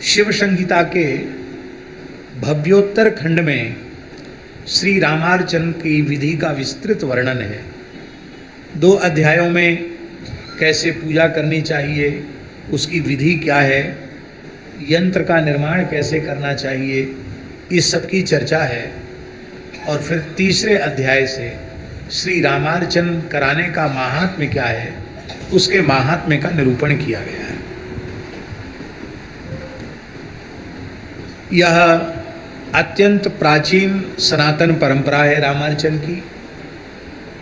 शिव संहिता के भव्योत्तर खंड में श्री रामार्चन की विधि का विस्तृत वर्णन है। 2 अध्यायों में कैसे पूजा करनी चाहिए, उसकी विधि क्या है, यंत्र का निर्माण कैसे करना चाहिए, इस सब की चर्चा है। और फिर तीसरे अध्याय से श्री रामार्चन कराने का महात्म्य क्या है, उसके महात्म्य का निरूपण किया गया है। यह अत्यंत प्राचीन सनातन परंपरा है रामार्चन की,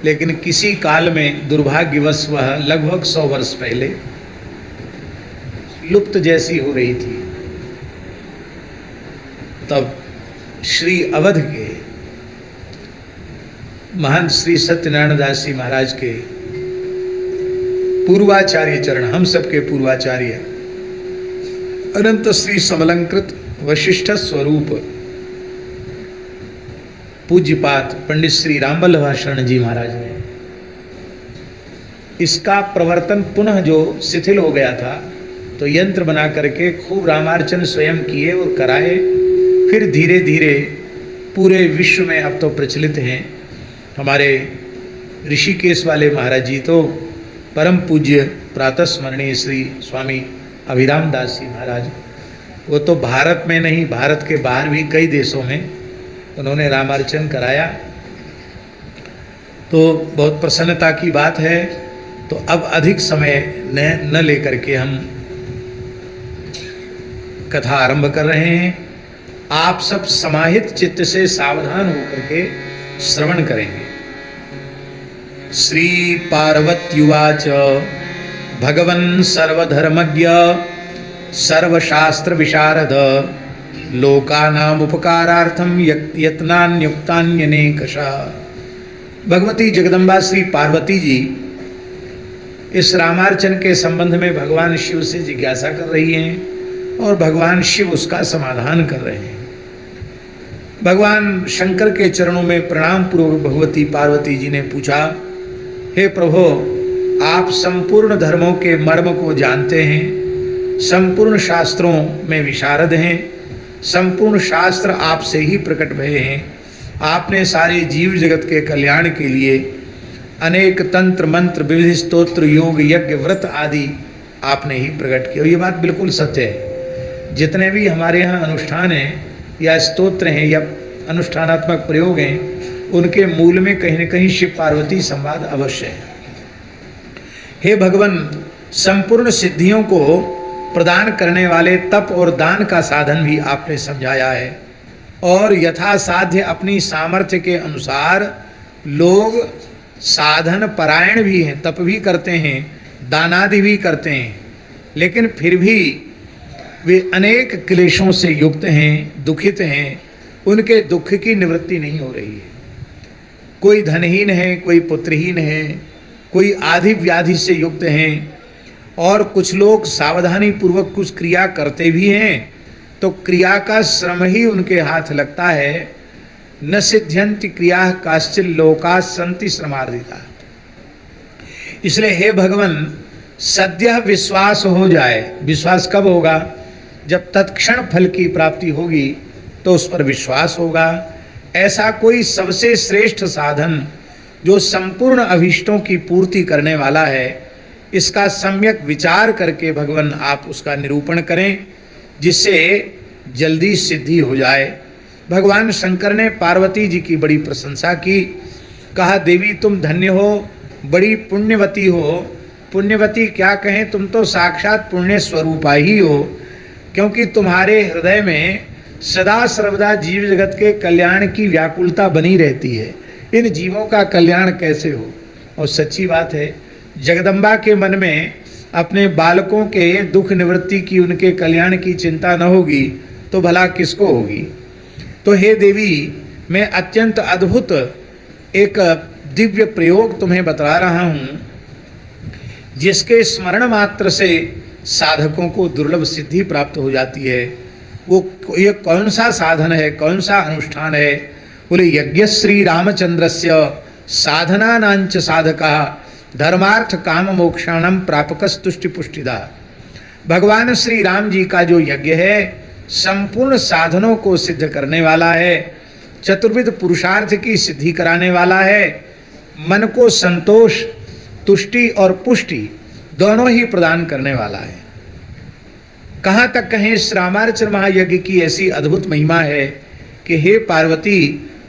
लेकिन किसी काल में दुर्भाग्यवश वह लगभग 100 वर्ष पहले लुप्त जैसी हो रही थी। तब श्री अवध के महंत श्री सत्यनारायण दास जी महाराज के पूर्वाचार्य चरण, हम सबके पूर्वाचार्य अनंत श्री समलंकृत वशिष्ठ स्वरूप पूज्यपात पंडित श्री रामवल्लभ शरण जी महाराज ने इसका प्रवर्तन पुनः जो शिथिल हो गया था, तो यंत्र बना करके खूब रामार्चन स्वयं किए और कराए। फिर धीरे धीरे पूरे विश्व में अब तो प्रचलित हैं। हमारे ऋषिकेश वाले महाराज जी तो परम पूज्य प्रातः स्मरणीय श्री स्वामी अभिराम दास जी महाराज, वो तो भारत में नहीं, भारत के बाहर भी कई देशों में उन्होंने रामार्चन कराया। तो बहुत प्रसन्नता की बात है। तो अब अधिक समय न लेकर के हम कथा आरंभ कर रहे हैं। आप सब समाहित चित्त से सावधान होकर के श्रवण करेंगे। श्री पार्वत्युवाच भगवन् सर्वधर्मज्ञ सर्वशास्त्र विशारद लोकानाम उपकारार्थम यत्नान्युक्तान्यनेकशः। भगवती जगदम्बा श्री पार्वती जी इस रामार्चन के संबंध में भगवान शिव से जिज्ञासा कर रही हैं और भगवान शिव उसका समाधान कर रहे हैं। भगवान शंकर के चरणों में प्रणाम पूर्वक भगवती पार्वती जी ने पूछा, हे प्रभु, आप संपूर्ण धर्मों के मर्म को जानते हैं, संपूर्ण शास्त्रों में विशारद हैं, संपूर्ण शास्त्र आपसे ही प्रकट भये हैं। आपने सारे जीव जगत के कल्याण के लिए अनेक तंत्र मंत्र विविध स्तोत्र योग यज्ञ व्रत आदि आपने ही प्रकट किए। और ये बात बिल्कुल सत्य है। जितने भी हमारे यहाँ अनुष्ठान हैं या स्तोत्र हैं या अनुष्ठानात्मक प्रयोग हैं, उनके मूल में कहीं न कहीं शिव पार्वती संवाद अवश्य है। हे भगवान, संपूर्ण सिद्धियों को प्रदान करने वाले तप और दान का साधन भी आपने समझाया है, और यथासाध्य अपनी सामर्थ्य के अनुसार लोग साधन परायण भी हैं, तप भी करते हैं, दानादि भी करते हैं, लेकिन फिर भी वे अनेक क्लेशों से युक्त हैं, दुखित हैं, उनके दुख की निवृत्ति नहीं हो रही है। कोई धनहीन है, कोई पुत्रहीन है, कोई आदि व्याधि से युक्त हैं, और कुछ लोग सावधानी पूर्वक कुछ क्रिया करते भी हैं तो क्रिया का श्रम ही उनके हाथ लगता है। न सिद्ध्यन्ति क्रिया काश्चिल लोका संति श्रमार्जिता। इसलिए हे भगवान, सद्य विश्वास हो जाए। विश्वास कब होगा? जब तत्क्षण फल की प्राप्ति होगी तो उस पर विश्वास होगा। ऐसा कोई सबसे श्रेष्ठ साधन जो संपूर्ण अभीष्टों की पूर्ति करने वाला है, इसका सम्यक विचार करके भगवान आप उसका निरूपण करें, जिससे जल्दी सिद्धि हो जाए। भगवान शंकर ने पार्वती जी की बड़ी प्रशंसा की। कहा, देवी तुम धन्य हो, बड़ी पुण्यवती हो। पुण्यवती क्या कहें, तुम तो साक्षात पुण्य स्वरूपा ही हो, क्योंकि तुम्हारे हृदय में सदा सर्वदा जीव जगत के कल्याण की व्याकुलता बनी रहती है। इन जीवों का कल्याण कैसे हो? और सच्ची बात है, जगदम्बा के मन में अपने बालकों के दुख निवृत्ति की, उनके कल्याण की चिंता न होगी तो भला किसको होगी। तो हे देवी, मैं अत्यंत अद्भुत एक दिव्य प्रयोग तुम्हें बता रहा हूँ, जिसके स्मरण मात्र से साधकों को दुर्लभ सिद्धि प्राप्त हो जाती है। वो ये कौन सा साधन है, कौन सा अनुष्ठान है? बोले, यज्ञ श्री रामचंद्रस्य साधनानांच साधका धर्मार्थ काम मोक्षाणम प्रापकस्तुष्टि पुष्टिदा। भगवान श्री राम जी का जो यज्ञ है संपूर्ण साधनों को सिद्ध करने वाला है, चतुर्विध पुरुषार्थ की सिद्धि कराने वाला है, मन को संतोष, तुष्टि और पुष्टि दोनों ही प्रदान करने वाला है। कहाँ तक कहें, इस रामार्चन महायज्ञ की ऐसी अद्भुत महिमा है कि हे पार्वती,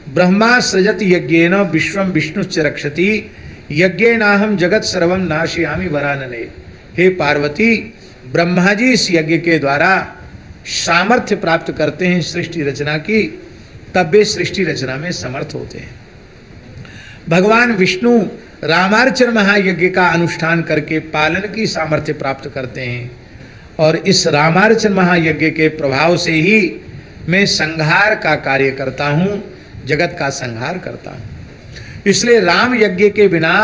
ब्रह्मा सृजत यज्ञेन विश्वम विष्णुश्च रक्षति यज्ञेनाहम जगत सर्वम नाशयामि वरानने। हे पार्वती, ब्रह्मा जी इस यज्ञ के द्वारा सामर्थ्य प्राप्त करते हैं सृष्टि रचना की, तब वे सृष्टि रचना में समर्थ होते हैं। भगवान विष्णु रामार्चन महायज्ञ का अनुष्ठान करके पालन की सामर्थ्य प्राप्त करते हैं, और इस रामार्चन महायज्ञ के प्रभाव से ही मैं संहार का कार्य करता हूँ, जगत का संहार करता हूँ। इसलिए राम यज्ञ के बिना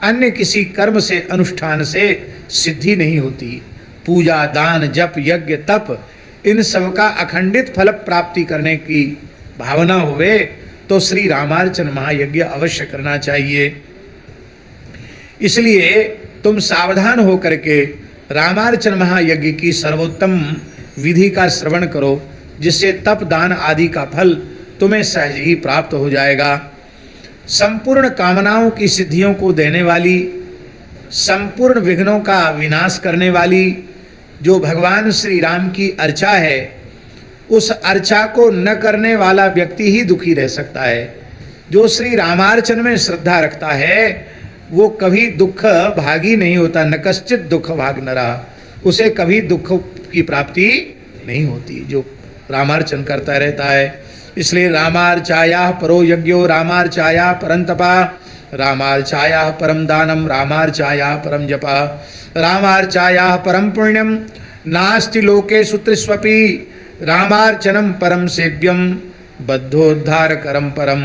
अन्य किसी कर्म से, अनुष्ठान से सिद्धि नहीं होती। पूजा, दान, जप, यज्ञ, तप, इन सब का अखंडित फल प्राप्ति करने की भावना होवे तो श्री रामार्चन महायज्ञ अवश्य करना चाहिए। इसलिए तुम सावधान होकर के रामार्चन महायज्ञ की सर्वोत्तम विधि का श्रवण करो, जिससे तप, दान आदि का फल तुम्हें सहज ही प्राप्त हो जाएगा। संपूर्ण कामनाओं की सिद्धियों को देने वाली, संपूर्ण विघ्नों का विनाश करने वाली जो भगवान श्री राम की अर्चा है, उस अर्चा को न करने वाला व्यक्ति ही दुखी रह सकता है। जो श्री रामार्चन में श्रद्धा रखता है वो कभी दुख भागी नहीं होता। न कश्चित दुख भाग न रहा, उसे कभी दुख की प्राप्ति नहीं होती जो रामार्चन करता रहता है। इसलिए रामार्चाया परो यज्ञो रामार्चाया परम तपा रामार्चाया परम दानम रामार्चाया परम जपा रामार्चाया परम पुण्यम नास्ति लोके सूत्रस्वपि रामार्चनम परम सेव्यम बद्धोद्धार करम परम।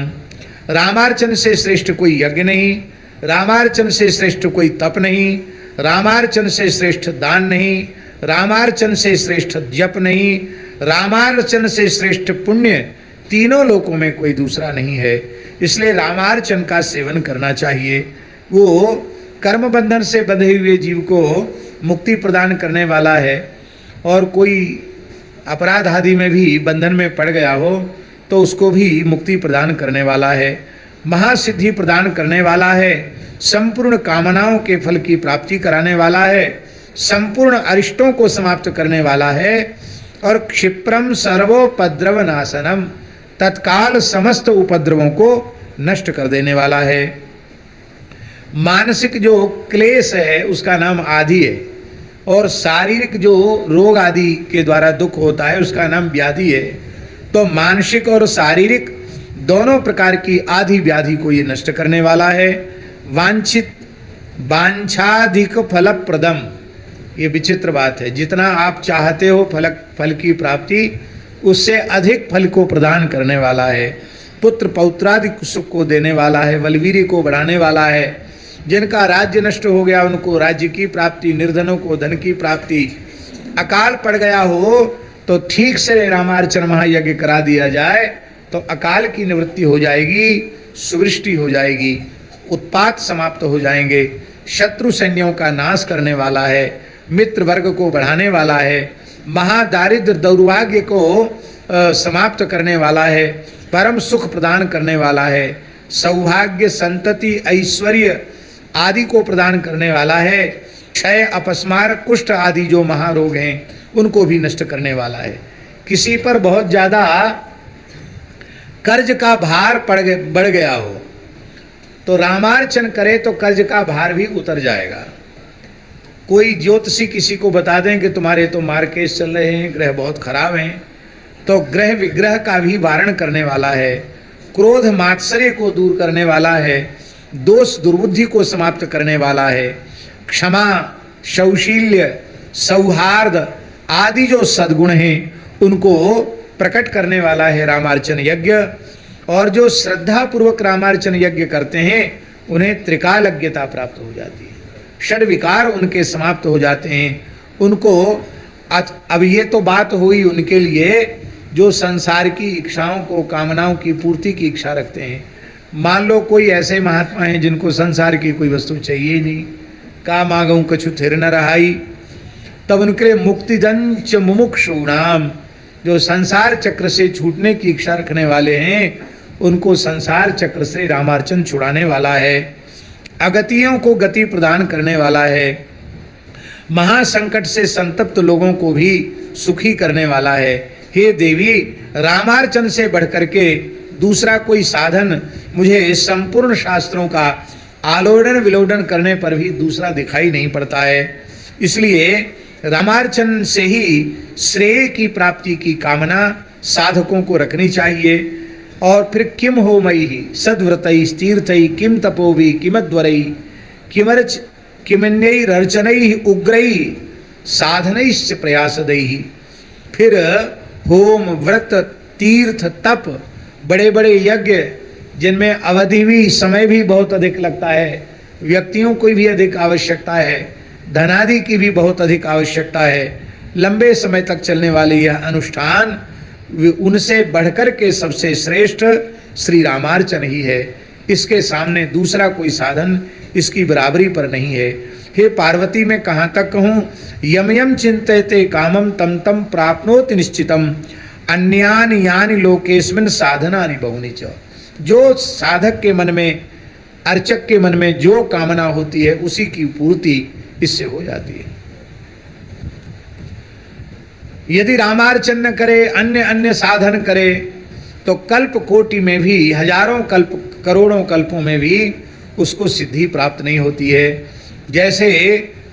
रामार्चन से श्रेष्ठ कोई यज्ञ नहीं, रामार्चन से श्रेष्ठ कोई तप नहीं, रामार्चन से श्रेष्ठ दान नहीं, रामार्चन से श्रेष्ठ जप नहीं, रामार्चन से श्रेष्ठ पुण्य तीनों लोकों में कोई दूसरा नहीं है। इसलिए रामार्चन का सेवन करना चाहिए। वो कर्म बंधन से बंधे हुए जीव को मुक्ति प्रदान करने वाला है, और कोई अपराध आदि में भी बंधन में पड़ गया हो तो उसको भी मुक्ति प्रदान करने वाला है, महासिद्धि प्रदान करने वाला है, संपूर्ण कामनाओं के फल की प्राप्ति कराने वाला है, संपूर्ण अरिष्टों को समाप्त करने वाला है, और क्षिप्रम सर्वोपद्रव नाशनम, तत्काल समस्त उपद्रवों को नष्ट कर देने वाला है। मानसिक जो क्लेश है उसका नाम आदि है, और शारीरिक जो रोग आदि के द्वारा दुख होता है उसका नाम व्याधि है। तो मानसिक और शारीरिक दोनों प्रकार की आदि व्याधि को ये नष्ट करने वाला है। वांछित वांछाधिक फलप्रदम, ये विचित्र बात है, जितना आप चाहते हो फल की प्राप्ति उससे अधिक फल को प्रदान करने वाला है। पुत्र पौत्रादि सुख को देने वाला है, बलवीर्य को बढ़ाने वाला है। जिनका राज्य नष्ट हो गया उनको राज्य की प्राप्ति, निर्धनों को धन की प्राप्ति। अकाल पड़ गया हो तो ठीक से रामार्चन महायज्ञ करा दिया जाए तो अकाल की निवृत्ति हो जाएगी, सुवृष्टि हो जाएगी, उत्पात समाप्त हो जाएंगे। शत्रु सैन्यों का नाश करने वाला है, मित्र वर्ग को बढ़ाने वाला है, महादारिद्र दौर्भाग्य को समाप्त करने वाला है, परम सुख प्रदान करने वाला है, सौभाग्य, संतति, ऐश्वर्य आदि को प्रदान करने वाला है, क्षय, अपस्मार, कुष्ठ आदि जो महारोग हैं उनको भी नष्ट करने वाला है। किसी पर बहुत ज़्यादा कर्ज का भार बढ़ गया हो तो रामार्चन करे तो कर्ज का भार भी उतर जाएगा। कोई ज्योतिषी किसी को बता दें कि तुम्हारे तो मार्केट चल रहे हैं, ग्रह बहुत खराब हैं, तो ग्रह विग्रह का भी वारण करने वाला है, क्रोध मात्सर्य को दूर करने वाला है, दोष दुर्बुद्धि को समाप्त करने वाला है, क्षमा, शौशील्य, सौहार्द आदि जो सद्गुण हैं उनको प्रकट करने वाला है रामार्चन यज्ञ। और जो श्रद्धा पूर्वक रामार्चन यज्ञ करते हैं उन्हें त्रिकालज्ञता प्राप्त हो जाती है, षड विकार उनके समाप्त हो जाते हैं। उनको अब ये तो बात हुई उनके लिए जो संसार की इच्छाओं को, कामनाओं की पूर्ति की इच्छा रखते हैं। मान लो कोई ऐसे महात्मा हैं जिनको संसार की कोई वस्तु चाहिए ही नहीं, का मांगूं कछु थिर न रहाई, तब उनके मुक्तिदंच मुमुक्षूणाम, जो संसार चक्र से छूटने की इच्छा रखने वाले हैं, उनको संसार चक्र से रामार्चन छुड़ाने वाला है, अगतियों को गति प्रदान करने वाला है, महासंकट से संतप्त लोगों को भी सुखी करने वाला है। हे देवी, रामार्चन से बढ़कर के दूसरा कोई साधन मुझे इस संपूर्ण शास्त्रों का आलोड़न विलोडन करने पर भी दूसरा दिखाई नहीं पड़ता है। इसलिए रामार्चन से ही श्रेय की प्राप्ति की कामना साधकों को रखनी चाहिए। और फिर किम हो मई सद्व्रतई तीर्थई किम तपोवी किमद्वरई किमर्च किमन्यैरर्चनैः उग्रैः साधनैश्च प्रयासदैः। फिर होम व्रत तीर्थ तप, बड़े बड़े यज्ञ जिनमें अवधि भी समय भी बहुत अधिक लगता है, व्यक्तियों को भी अधिक आवश्यकता है, धनादि की भी बहुत अधिक आवश्यकता है, लंबे समय तक चलने वाले यह अनुष्ठान उनसे बढ़कर के सबसे श्रेष्ठ श्री रामार्चन ही है। इसके सामने दूसरा कोई साधन इसकी बराबरी पर नहीं है। हे पार्वती, मैं कहाँ तक कहूँ, यम यम चिंतयते कामम तम तम प्राप्नोति निश्चितम अन्यानि यानि लोकेस्मिन् साधनानि बहुनि च। जो साधक के मन में, अर्चक के मन में जो कामना होती है उसी की पूर्ति इससे हो जाती है। यदि रामार्चन न करे, अन्य अन्य साधन करे, तो कल्प कोटि में भी, हजारों कल्प करोड़ों कल्पों में भी उसको सिद्धि प्राप्त नहीं होती है। जैसे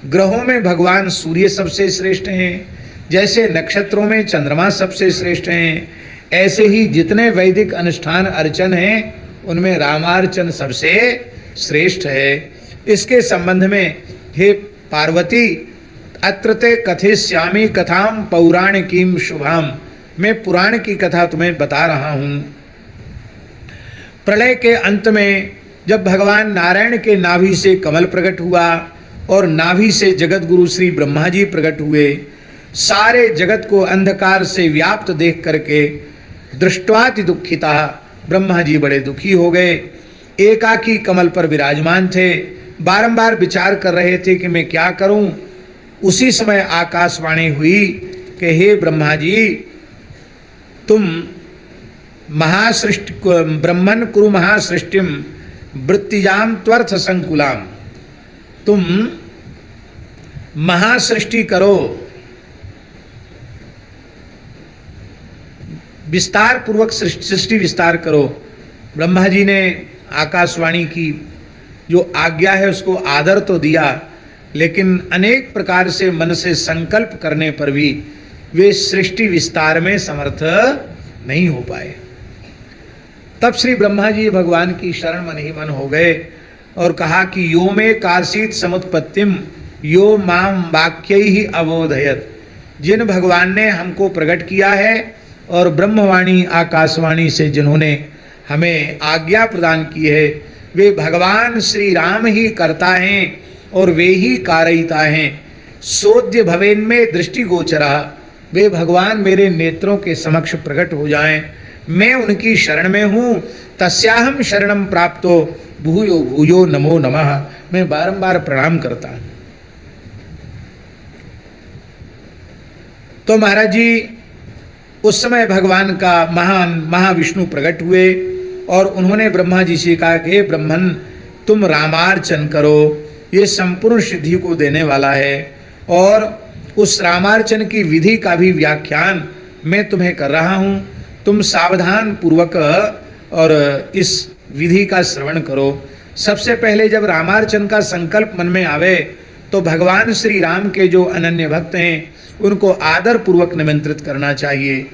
ग्रहों में भगवान सूर्य सबसे श्रेष्ठ हैं, जैसे नक्षत्रों में चंद्रमा सबसे श्रेष्ठ हैं, ऐसे ही जितने वैदिक अनुष्ठान अर्चन हैं उनमें रामार्चन सबसे श्रेष्ठ है। इसके संबंध में हे पार्वती, अत्र ते कथयिष्यामि कथाम पौराणिकीम शुभाम, मैं पुराण की कथा तुम्हें बता रहा हूँ। प्रलय के अंत में जब भगवान नारायण के नाभि से कमल प्रकट हुआ और नाभि से जगत गुरु श्री ब्रह्मा जी प्रकट हुए, सारे जगत को अंधकार से व्याप्त देख करके दृष्ट्वाति दुखिता, ब्रह्मा जी बड़े दुखी हो गए। एकाकी कमल पर विराजमान थे, बारंबार विचार कर रहे थे कि मैं क्या करूं। उसी समय आकाशवाणी हुई कि हे ब्रह्मा जी, तुम महासृष्टि ब्रह्मन कुरु महासृष्टिम वृत्तिजाम त्वर्थ संकुलाम, तुम महासृष्टि करो, विस्तार पूर्वक सृष्टि विस्तार करो। ब्रह्मा जी ने आकाशवाणी की जो आज्ञा है उसको आदर तो दिया, लेकिन अनेक प्रकार से मन से संकल्प करने पर भी वे सृष्टि विस्तार में समर्थ नहीं हो पाए। तब श्री ब्रह्मा जी भगवान की शरण मन ही मन हो गए और कहा कि यो मे कार्षित समुत्पत्तिम यो माम वाक्य ही अबोधयत। जिन भगवान ने हमको प्रकट किया है और ब्रह्मवाणी आकाशवाणी से जिन्होंने हमें आज्ञा प्रदान की है, वे भगवान श्री राम ही करता हैं और वे ही कारयिता हैं। सोद्य भवेन में दृष्टिगोचरा, वे भगवान मेरे नेत्रों के समक्ष प्रकट हो जाएं, मैं उनकी शरण में हूँ। तस्याहम शरणम प्राप्तो भूयो भूयो नमो नमः, मैं बारंबार प्रणाम करता हूँ। तो महाराज जी उस समय भगवान का महान महाविष्णु प्रकट हुए और उन्होंने ब्रह्मा जी से कहा कि हे ब्रह्मन, तुम रामार्चन करो, ये संपूर्ण सिद्धि को देने वाला है। और उस रामार्चन की विधि का भी व्याख्यान मैं तुम्हें कर रहा हूँ, तुम सावधान पूर्वक और इस विधि का श्रवण करो। सबसे पहले जब रामार्चन का संकल्प मन में आवे तो भगवान श्री राम के जो अनन्य भक्त हैं उनको आदर पूर्वक निमंत्रित करना चाहिए।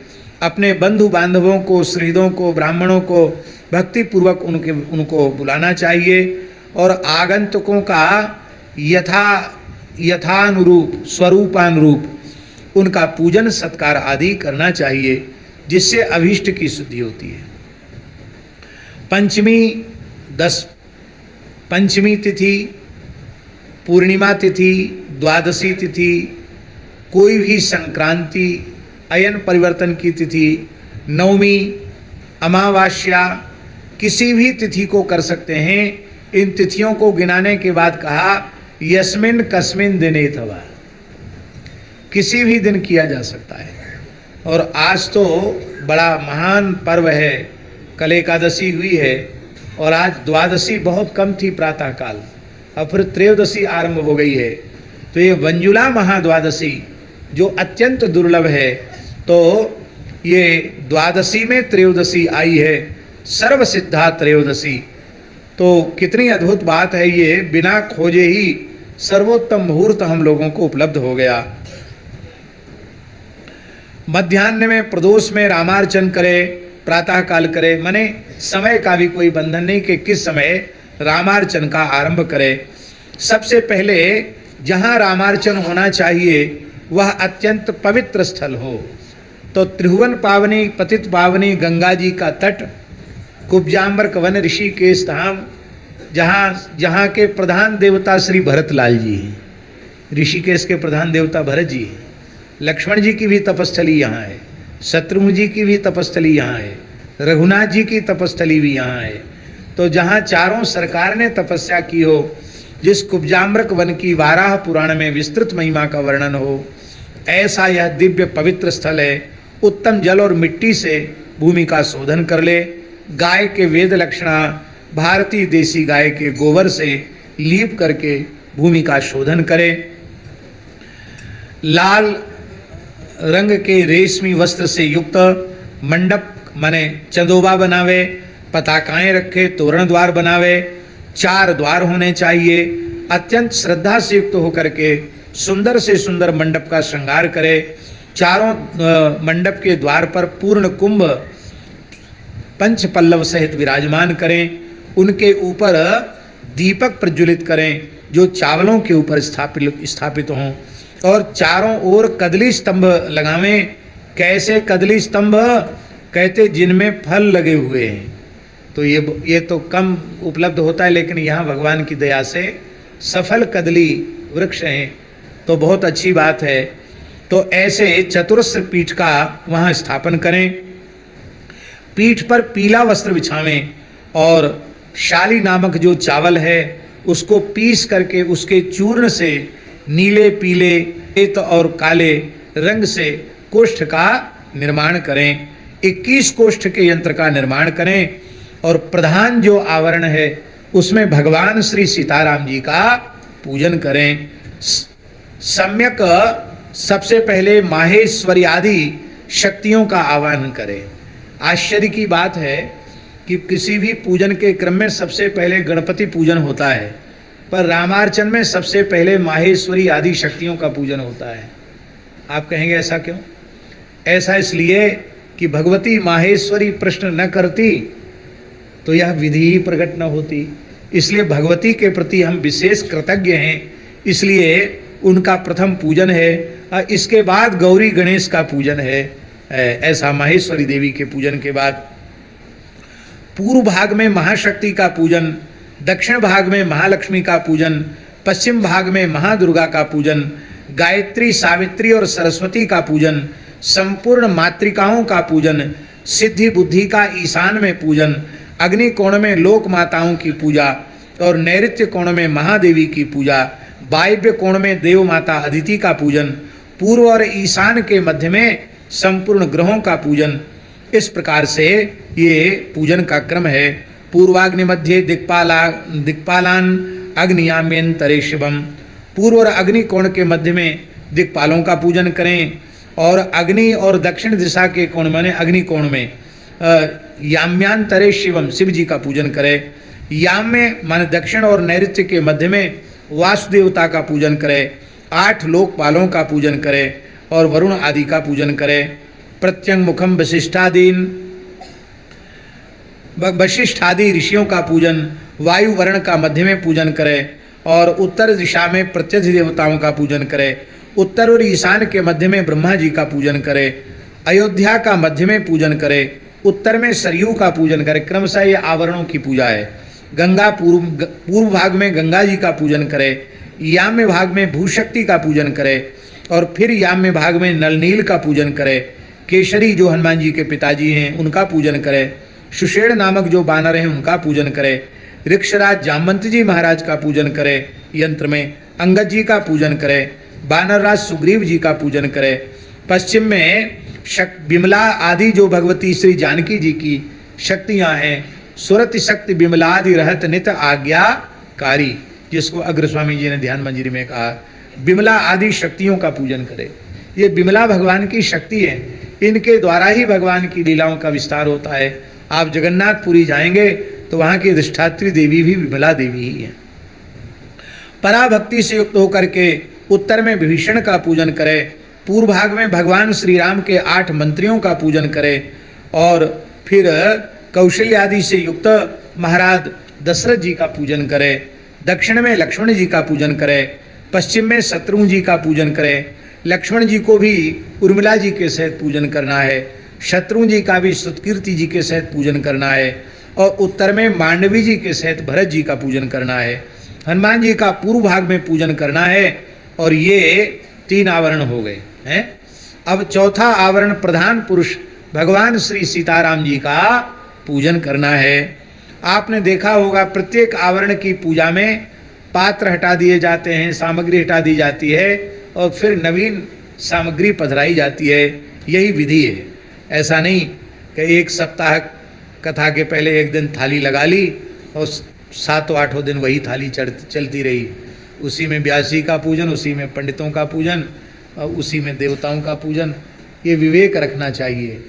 अपने बंधु बांधवों को, श्रीदों को, ब्राह्मणों को भक्ति पूर्वक उनको बुलाना चाहिए और आगंतुकों का यथानुरूप स्वरूपानुरूप उनका पूजन सत्कार आदि करना चाहिए, जिससे अभीष्ट की शुद्धि होती है। पंचमी तिथि, पूर्णिमा तिथि, द्वादशी तिथि, कोई भी संक्रांति, अयन परिवर्तन की तिथि, नवमी, अमावास्या, किसी भी तिथि को कर सकते हैं। इन तिथियों को गिनाने के बाद कहा यस्मिन कस्मिन दिने थवा, किसी भी दिन किया जा सकता है। और आज तो बड़ा महान पर्व है, कल एकादशी हुई है और आज द्वादशी बहुत कम थी प्रातःकाल, और फिर त्रयोदशी आरंभ हो गई है। तो ये वंजुला महाद्वादशी जो अत्यंत दुर्लभ है, तो ये द्वादशी में त्रयोदशी आई है, सर्व सिद्धा त्रयोदशी। तो कितनी अद्भुत बात है ये, बिना खोजे ही सर्वोत्तम मुहूर्त हम लोगों को उपलब्ध हो गया। मध्याह्न में प्रदोष में रामार्चन करे, प्रातःकाल करे, माने समय का भी कोई बंधन नहीं कि किस समय रामार्चन का आरंभ करे। सबसे पहले जहाँ रामार्चन होना चाहिए वह अत्यंत पवित्र स्थल हो। तो त्रिभुवन पावनी पतित पावनी गंगा जी का तट, कुब्जाम्बर वन ऋषिकेश धाम, जहाँ के प्रधान देवता श्री भरतलाल जी हैं, ऋषिकेश के प्रधान देवता भरत जी हैं। लक्ष्मण जी की भी तपस्थली यहाँ है, शत्रुघ्न जी की भी तपस्थली यहाँ है, रघुनाथ जी की तपस्थली भी यहाँ है। तो जहाँ चारों सरकार ने तपस्या की हो, जिस कुब्जाम्रक वन की वाराह पुराण में विस्तृत महिमा का वर्णन हो, ऐसा यह दिव्य पवित्र स्थल है। उत्तम जल और मिट्टी से भूमि का शोधन कर ले, गाय के वेद लक्षणा भारतीय देसी गाय के गोबर से लीप करके भूमि का शोधन करे। लाल रंग के रेशमी वस्त्र से युक्त मंडप माने चंदोबा बनावे, पताकाएं रखे, तोरण द्वार बनावे, 4 द्वार होने चाहिए। अत्यंत श्रद्धा से युक्त होकर के सुंदर से सुंदर मंडप का श्रृंगार करे। चारों मंडप के द्वार पर पूर्ण कुंभ पंच पल्लव सहित विराजमान करें। उनके ऊपर दीपक प्रज्वलित करें जो चावलों के ऊपर स्थापित हों, और चारों ओर कदली स्तंभ लगावें। कैसे कदली स्तंभ? कहते जिनमें फल लगे हुए हैं। तो ये तो कम उपलब्ध होता है, लेकिन यहाँ भगवान की दया से सफल कदली वृक्ष हैं, तो बहुत अच्छी बात है। तो ऐसे चतुरस्र पीठ का वहाँ स्थापन करें। पीठ पर पीला वस्त्र बिछावें और शाली नामक जो चावल है उसको पीस करके उसके चूर्ण से नीले पीले श्वेत और काले रंग से कोष्ठ का निर्माण करें। 21 कोष्ठ के यंत्र का निर्माण करें और प्रधान जो आवरण है उसमें भगवान श्री सीताराम जी का पूजन करें। सम्यक सबसे पहले माहेश्वरी आदि शक्तियों का आवाहन करें। आश्चर्य की बात है कि किसी भी पूजन के क्रम में सबसे पहले गणपति पूजन होता है, पर रामार्चन में सबसे पहले माहेश्वरी आदि शक्तियों का पूजन होता है। आप कहेंगे ऐसा क्यों? ऐसा इसलिए कि भगवती माहेश्वरी प्रश्न न करती तो यह विधि ही प्रकट न होती। इसलिए भगवती के प्रति हम विशेष कृतज्ञ हैं, इसलिए उनका प्रथम पूजन है। इसके बाद गौरी गणेश का पूजन है। ऐसा माहेश्वरी देवी के पूजन के बाद पूर्व भाग में महाशक्ति का पूजन, दक्षिण भाग में महालक्ष्मी का पूजन, पश्चिम भाग में महादुर्गा का पूजन, गायत्री सावित्री और सरस्वती का पूजन, संपूर्ण मातृकाओं का पूजन, सिद्धि बुद्धि का ईशान में पूजन, अग्नि कोण में लोक माताओं की पूजा और नैऋत्य कोण में महादेवी की पूजा, वायव्य कोण में देव माता अदिति का पूजन, पूर्व और ईशान के मध्य में संपूर्ण ग्रहों का पूजन। इस प्रकार से ये पूजन का क्रम है। पूर्वाग्नि मध्य दिक्पालान अग्नियाम्यंतरे शिवम। पूर्व और अग्नि कोण के मध्य में दिक्पालों का पूजन करें और अग्नि और दक्षिण दिशा के कोण माने अग्नि कोण में याम्यांतरे शिवम, शिव जी का पूजन करें। याम में माने दक्षिण और नैऋत्य के मध्य में वासुदेवता का पूजन करें। 8 लोकपालों का पूजन करें और वरुण आदि का पूजन करें। प्रत्यंग मुखम वशिष्ठ आदि ऋषियों का पूजन, वायु वर्ण का मध्य में पूजन करें और उत्तर दिशा में प्रत्यक्ष देवताओं का पूजन करें। उत्तर और ईशान के मध्य में ब्रह्मा जी का पूजन करें। अयोध्या का मध्य में पूजन करें। उत्तर में सरयू का पूजन करें। क्रमशः ये आवरणों की पूजा है। गंगा पूर्व भाग में गंगा जी का पूजन करें। याम्य भाग में भूशक्ति का पूजन करें और फिर याम्य भाग में नलनील का पूजन करें। केशरी जो हनुमान जी के पिताजी हैं उनका पूजन करें। सुषेण नामक जो बानर हैं उनका पूजन करें। ऋक्षराज जामवंत जी महाराज का पूजन करें। यंत्र में अंगद जी का पूजन करें। वानरराज सुग्रीव जी का पूजन करे। पश्चिम में विमला आदि जो भगवती श्री जानकी जी की शक्तियां हैं, सुरति शक्ति विमलादि रहत नित आज्ञाकारी, जिसको अग्र स्वामी जी ने ध्यान मंजरी में कहा, विमला आदि शक्तियों का पूजन करे। ये विमला भगवान की शक्ति है, इनके द्वारा ही भगवान की लीलाओं का विस्तार होता है। आप जगन्नाथपुरी जाएंगे तो वहाँ की अधिष्ठात्री देवी भी विमला देवी ही है। पराभक्ति से युक्त होकर के उत्तर में विभीषण का पूजन करे, पूर्व भाग में भगवान श्री राम के 8 मंत्रियों का पूजन करे, और फिर कौशल्य आदि से युक्त महाराज दशरथ जी का पूजन करे, दक्षिण में लक्ष्मण जी का पूजन करे, पश्चिम में शत्रुघ्न जी का पूजन करे। लक्ष्मण जी को भी उर्मिला जी के सहित पूजन करना है, शत्रुघ्न जी का भी स्तुतिकीर्ति जी के सहित पूजन करना है, और उत्तर में मांडवी जी के सहित भरत जी का पूजन करना है। हनुमान जी का पूर्व भाग में पूजन करना है, और ये 3 आवरण हो गए हैं। अब चौथा आवरण प्रधान पुरुष भगवान श्री सीताराम जी का पूजन करना है। आपने देखा होगा प्रत्येक आवरण की पूजा में पात्र हटा दिए जाते हैं, सामग्री हटा दी जाती है, और फिर नवीन सामग्री पधराई जाती है। यही विधि है। ऐसा नहीं कि एक सप्ताह कथा के पहले एक दिन थाली लगा ली और 7-8 दिन वही थाली चलती रही, उसी में व्यासी का पूजन, उसी में पंडितों का पूजन, और उसी में देवताओं का पूजन। ये विवेक रखना चाहिए।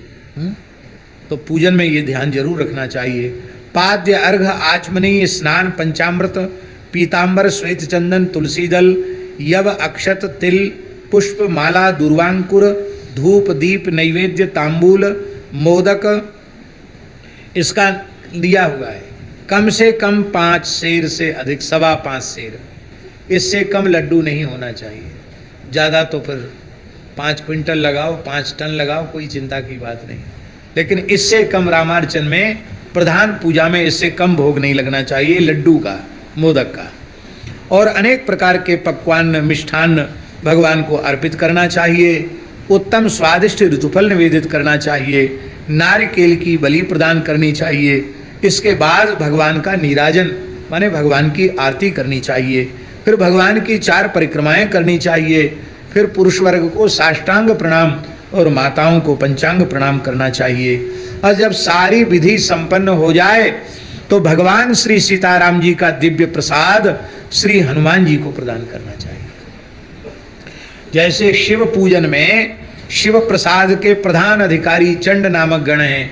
तो पूजन में ये ध्यान जरूर रखना चाहिए। पाद्य अर्घ आचमनीय स्नान पंचामृत पीताम्बर श्वेत चंदन तुलसी दल यव अक्षत तिल पुष्प माला दुर्वांकुर धूप दीप नैवेद्य तांबूल मोदक, इसका लिया हुआ है। कम से कम 5 सेर से अधिक 5.25 सेर, इससे कम लड्डू नहीं होना चाहिए। ज़्यादा तो फिर 5 क्विंटल लगाओ, 5 टन लगाओ, कोई चिंता की बात नहीं, लेकिन इससे कम रामार्चन में प्रधान पूजा में इससे कम भोग नहीं लगना चाहिए लड्डू का, मोदक का। और अनेक प्रकार के पकवान मिष्ठान्न भगवान को अर्पित करना चाहिए। उत्तम स्वादिष्ट ऋतुफल निवेदित करना चाहिए। नारिकेल की बलि प्रदान करनी चाहिए। इसके बाद भगवान का नीराजन माने भगवान की आरती करनी चाहिए। फिर भगवान की 4 परिक्रमाएं करनी चाहिए। फिर पुरुष वर्ग को साष्टांग प्रणाम और माताओं को पंचांग प्रणाम करना चाहिए। और जब सारी विधि संपन्न हो जाए तो भगवान श्री सीताराम जी का दिव्य प्रसाद श्री हनुमान जी को प्रदान करना चाहिए। जैसे शिव पूजन में शिव प्रसाद के प्रधान अधिकारी चंड नामक गण हैं,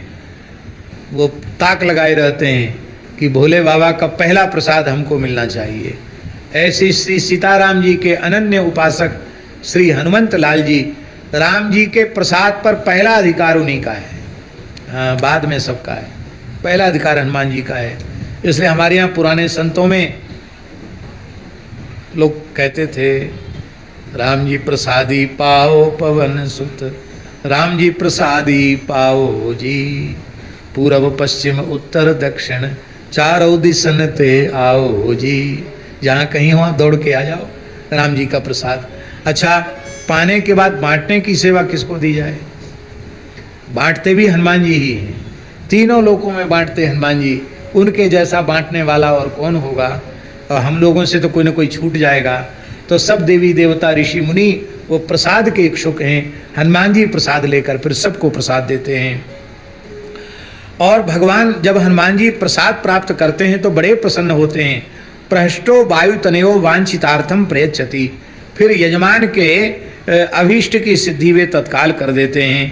वो ताक लगाए रहते हैं कि भोले बाबा का पहला प्रसाद हमको मिलना चाहिए। ऐसे श्री सीताराम जी के अनन्य उपासक श्री हनुमंत लाल जी, राम जी के प्रसाद पर पहला अधिकार उन्हीं का है। हाँ, बाद में सबका है, पहला अधिकार हनुमान जी का है। इसलिए हमारे यहाँ पुराने संतों में लोग कहते थे, राम जी प्रसादी पाओ पवन सुत, राम जी प्रसादी पाओ जी, पूर्व पश्चिम उत्तर दक्षिण चारों दिशन ते आओ जी। जहाँ कहीं हो दौड़ के आ जाओ, राम जी का प्रसाद। अच्छा, पाने के बाद बांटने की सेवा किसको दी जाए? बांटते भी हनुमान जी ही हैं। तीनों लोकों में बांटते हनुमान जी, उनके जैसा बांटने वाला और कौन होगा? और हम लोगों से तो कोई ना कोई छूट जाएगा। तो सब देवी देवता ऋषि मुनि वो प्रसाद के इच्छुक हैं। हनुमान जी प्रसाद लेकर फिर सबको प्रसाद देते हैं। और भगवान जब हनुमान जी प्रसाद प्राप्त करते हैं तो बड़े प्रसन्न होते हैं। प्रहष्टो वायु तनयो वांछितार्थम प्रयच्छति, फिर यजमान के अभीष्ट की सिद्धि वे तत्काल कर देते हैं।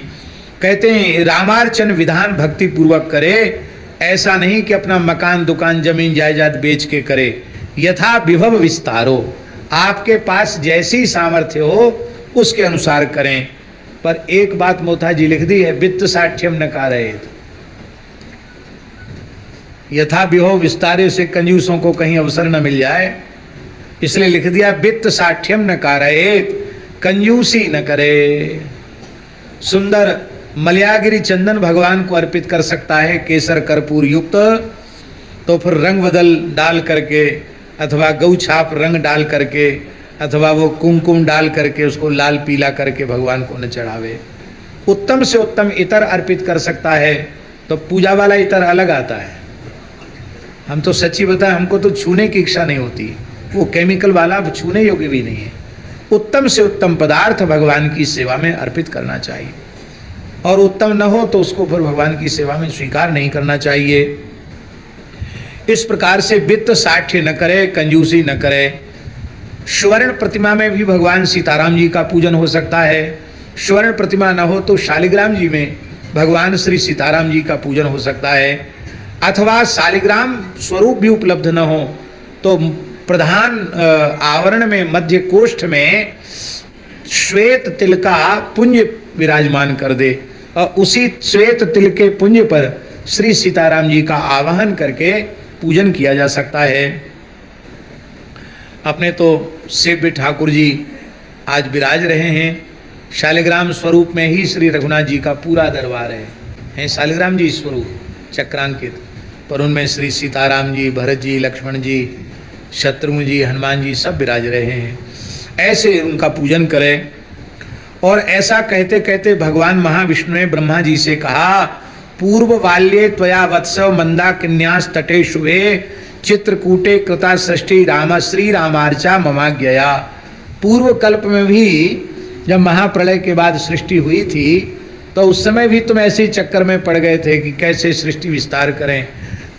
कहते हैं रामार्चन विधान भक्ति पूर्वक करे, ऐसा नहीं कि अपना मकान दुकान जमीन जायदाद बेच के करे। यथा विभव विस्तारो, आपके पास जैसी सामर्थ्य हो उसके अनुसार करें। पर एक बात मोथा जी लिख दी है, वित्त साठ्यम न कारयेत। यथा विभव विस्तारे से कंजूसों को कहीं अवसर न मिल जाए, इसलिए लिख दिया वित्त साठ्यम न कारयेत, कंजूसी न करे। सुंदर मलयागिरी चंदन भगवान को अर्पित कर सकता है केसर कर्पूर युक्त, तो फिर रंग बदल डाल करके अथवा गौ छाप रंग डाल करके अथवा वो कुमकुम डाल करके उसको लाल पीला करके भगवान को न चढ़ावे। उत्तम से उत्तम इतर अर्पित कर सकता है तो पूजा वाला इतर अलग आता है। हम तो सच्ची बताएं, हमको तो छूने की इच्छा नहीं होती, वो केमिकल वाला छूने योग्य भी नहीं है। उत्तम से उत्तम पदार्थ भगवान की सेवा में अर्पित करना चाहिए, और उत्तम न हो तो उसको फिर भगवान की सेवा में स्वीकार नहीं करना चाहिए। इस प्रकार से वित्त साठ्य न करे, कंजूसी न करे। स्वर्ण प्रतिमा में भी भगवान सीताराम जी का पूजन हो सकता है। स्वर्ण प्रतिमा न हो तो शालिग्राम जी में भगवान श्री सीताराम जी का पूजन हो सकता है, अथवा शालिग्राम स्वरूप भी उपलब्ध न हो तो प्रधान आवरण में मध्य कोष्ठ में श्वेत तिल का पुंज विराजमान कर दे, और उसी श्वेत तिल के पुंज पर श्री सीताराम जी का आवाहन करके पूजन किया जा सकता है। अपने तो सेव्य ठाकुर जी आज विराज रहे हैं, शालिग्राम स्वरूप में ही श्री रघुनाथ जी का पूरा दरबार है शालिग्राम जी स्वरूप चक्रांकित, पर उनमें श्री सीताराम जी, भरत जी, लक्ष्मण जी, शत्रुघ्न जी, हनुमान जी सब विराज रहे हैं। ऐसे उनका पूजन करें। और ऐसा कहते कहते भगवान महाविष्णु ने ब्रह्मा जी से कहा, पूर्व बाल्ये त्वया वत्सव मंदाकिन्यास तटे शुभे चित्रकूटे कृता सृष्टि राम श्री रामार्चा ममाज्ञया। पूर्व कल्प में भी जब महाप्रलय के बाद सृष्टि हुई थी तो उस समय भी तुम ऐसे चक्कर में पड़ गए थे कि कैसे सृष्टि विस्तार करें,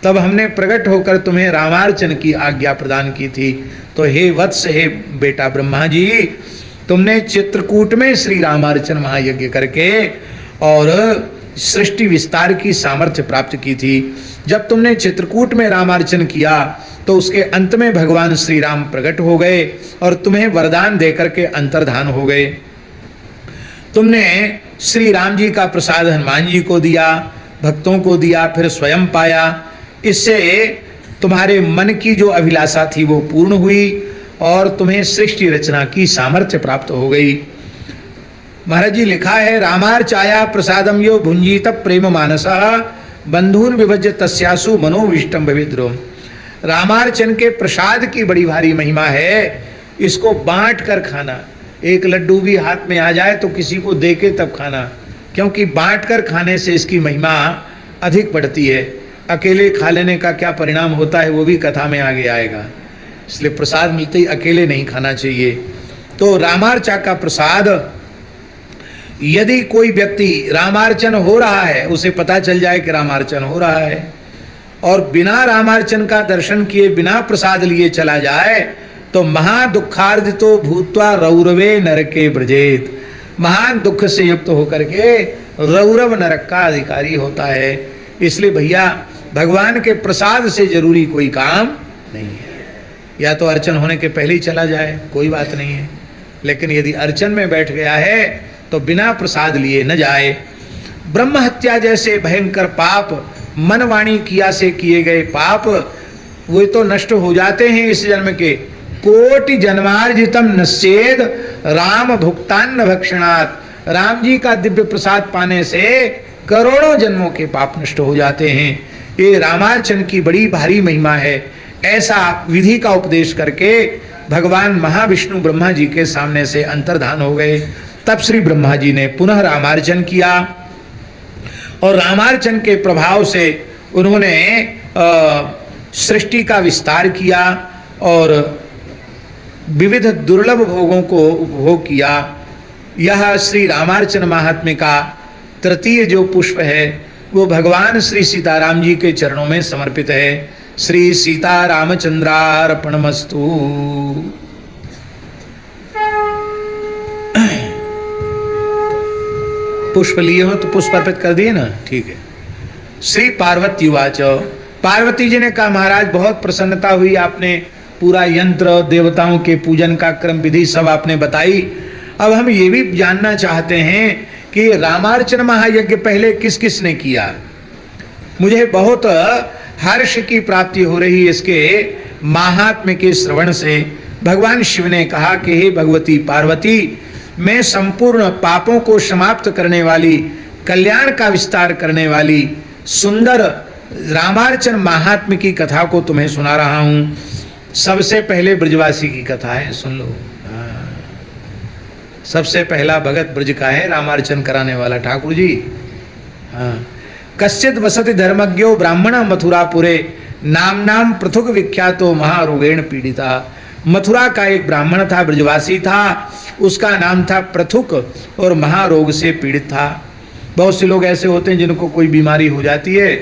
तब हमने प्रकट होकर तुम्हें रामार्चन की आज्ञा प्रदान की थी। तो हे वत्स, हे बेटा ब्रह्मा जी, तुमने चित्रकूट में श्री रामार्चन महायज्ञ करके और सृष्टि विस्तार की सामर्थ्य प्राप्त की थी। जब तुमने चित्रकूट में रामार्चन किया तो उसके अंत में भगवान श्री राम प्रकट हो गए और तुम्हें वरदान देकर के अंतर्धान हो गए। तुमने श्री राम जी का प्रसाद हनुमान जी को दिया, भक्तों को दिया, फिर स्वयं पाया। इससे तुम्हारे मन की जो अभिलाषा थी वो पूर्ण हुई और तुम्हें सृष्टि रचना की सामर्थ्य प्राप्त हो गई। महाराज जी लिखा है, रामार्चाया प्रसादम यो भुंजीत प्रेम मानसा बंधून विभज्य तस्यासु मनोविष्टम भविद्रोम। रामार्चन के प्रसाद की बड़ी भारी महिमा है, इसको बांट कर खाना। एक लड्डू भी हाथ में आ जाए तो किसी को दे के तब खाना, क्योंकि बांट कर खाने से इसकी महिमा अधिक बढ़ती है। अकेले खा लेने का क्या परिणाम होता है वो भी कथा में आगे आएगा, इसलिए प्रसाद मिलते ही अकेले नहीं खाना चाहिए। तो रामार्चा का प्रसाद, यदि कोई व्यक्ति रामार्चन हो रहा है, उसे पता चल जाए कि रामार्चन हो रहा है, और बिना रामार्चन का दर्शन किए, बिना प्रसाद लिए चला जाए तो महादुखार्जितो भूत्वा रौरवे नरके ब्रजेत, महान दुख से युक्त होकर के रौरव नरक का अधिकारी होता है। इसलिए भैया, भगवान के प्रसाद से जरूरी कोई काम नहीं है। या तो अर्चन होने के पहले ही चला जाए, कोई बात नहीं है, लेकिन यदि अर्चन में बैठ गया है तो बिना प्रसाद लिए न जाए। ब्रह्म हत्या जैसे भयंकर पाप, मन वाणी क्रिया से किए गए पाप, वे तो नष्ट हो जाते हैं इस जन्म के। कोटि जन्मार्जितम नश्चेद राम भुक्तान्न भक्षणात्। राम जी का दिव्य प्रसाद पाने से करोड़ों जन्मों के पाप नष्ट हो जाते हैं। ये रामार्चन की बड़ी भारी महिमा है। ऐसा विधि का उपदेश करके भगवान महाविष्णु ब्रह्मा जी के सामने से अंतर्धान हो गए। तब श्री ब्रह्मा जी ने पुनः रामार्चन किया और रामार्चन के प्रभाव से उन्होंने सृष्टि का विस्तार किया और विविध दुर्लभ भोगों को उपभोग किया। यह श्री रामार्चन महात्म्य का तृतीय जो पुष्प है वो भगवान श्री सीताराम जी के चरणों में समर्पित है। श्री सीता रामचंद्रार्पणमस्तु। पुष्प लिए हो तो पुष्प अर्पित कर दिए ना, ठीक है। श्री पार्वती उवाच। पार्वती जी ने कहा, महाराज बहुत प्रसन्नता हुई, आपने पूरा यंत्र देवताओं के पूजन का क्रम विधि सब आपने बताई। अब हम ये भी जानना चाहते हैं कि रामार्चन महायज्ञ पहले किस किस ने किया। मुझे बहुत हर्ष की प्राप्ति हो रही इसके महात्म्य के श्रवण से। भगवान शिव ने कहा कि हे भगवती पार्वती, मैं संपूर्ण पापों को समाप्त करने वाली, कल्याण का विस्तार करने वाली सुंदर रामार्चन महात्म्य की कथा को तुम्हें सुना रहा हूँ। सबसे पहले ब्रजवासी की कथा है, सुन लो। सबसे पहला भगत ब्रज का है, रामार्चन कराने वाला ठाकुर जी। हाँ, कश्चित वसति धर्मज्ञो ब्राह्मण मथुरापुरे नाम नाम पृथुक विख्यातो महारोगेण पीड़िता। मथुरा का एक ब्राह्मण था, ब्रजवासी था, उसका नाम था पृथुक और महारोग से पीड़ित था। बहुत से लोग ऐसे होते हैं जिनको कोई बीमारी हो जाती है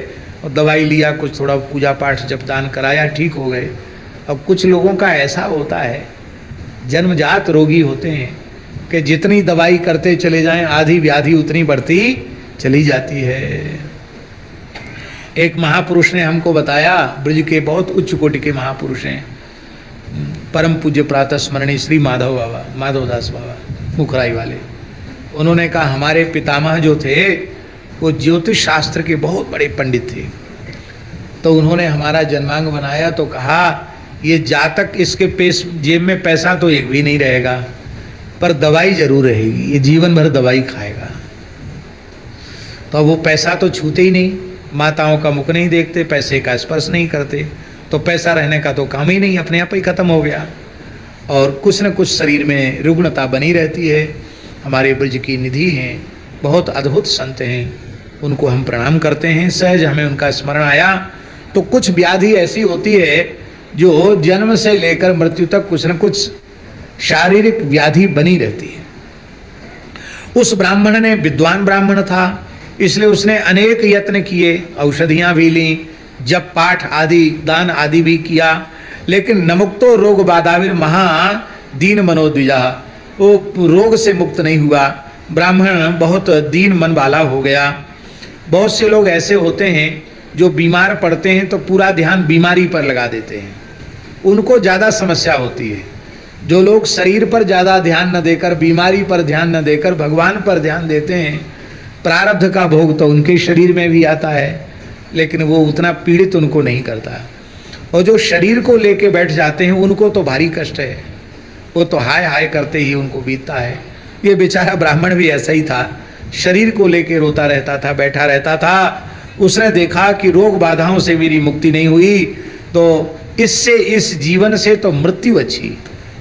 और दवाई लिया, कुछ थोड़ा पूजा पाठ जपदान कराया, ठीक हो गए। अब कुछ लोगों का ऐसा होता है, जन्मजात रोगी होते हैं कि जितनी दवाई करते चले जाएं आधी व्याधि उतनी बढ़ती चली जाती है। एक महापुरुष ने हमको बताया, ब्रज के बहुत उच्च कोटि के महापुरुष हैं, परम पूज्य प्रातः स्मरणीय श्री माधव बाबा, माधवदास बाबा मुखराई वाले। उन्होंने कहा हमारे पितामह जो थे वो ज्योतिष शास्त्र के बहुत बड़े पंडित थे। तो उन्होंने हमारा जन्मांग बनाया तो कहा ये जातक, इसके जेब में पैसा तो एक भी नहीं रहेगा, पर दवाई जरूर रहेगी, ये जीवन भर दवाई खाएगा। तो वो पैसा तो छूते ही नहीं, माताओं का मुख नहीं देखते, पैसे का स्पर्श नहीं करते, तो पैसा रहने का तो काम ही नहीं, अपने आप ही खत्म हो गया। और कुछ न कुछ शरीर में रुग्णता बनी रहती है। हमारे ब्रज की निधि हैं, बहुत अद्भुत संत हैं, उनको हम प्रणाम करते हैं। सहज हमें उनका स्मरण आया तो कुछ व्याधि ऐसी होती है जो जन्म से लेकर मृत्यु तक कुछ न कुछ शारीरिक व्याधि बनी रहती है। उस ब्राह्मण ने, विद्वान ब्राह्मण था, इसलिए उसने अनेक यत्न किए, औषधियाँ भी लीं, जप पाठ आदि दान आदि भी किया, लेकिन नमुक्तो रोग बाधाविर महा दीन मनोद्विजा, वो रोग से मुक्त नहीं हुआ। ब्राह्मण बहुत दीन मन वाला हो गया। बहुत से लोग ऐसे होते हैं जो बीमार पड़ते हैं तो पूरा ध्यान बीमारी पर लगा देते हैं, उनको ज़्यादा समस्या होती है। जो लोग शरीर पर ज़्यादा ध्यान न देकर, बीमारी पर ध्यान न देकर भगवान पर ध्यान देते हैं, प्रारब्ध का भोग तो उनके शरीर में भी आता है, लेकिन वो उतना पीड़ित उनको नहीं करता। और जो शरीर को लेके बैठ जाते हैं उनको तो भारी कष्ट है, वो तो हाय हाय करते ही उनको बीतता है। ये बेचारा ब्राह्मण भी ऐसा ही था, शरीर को लेके रोता रहता था, बैठा रहता था। उसने देखा कि रोग बाधाओं से मेरी मुक्ति नहीं हुई, तो इससे, इस जीवन से तो मृत्यु अच्छी।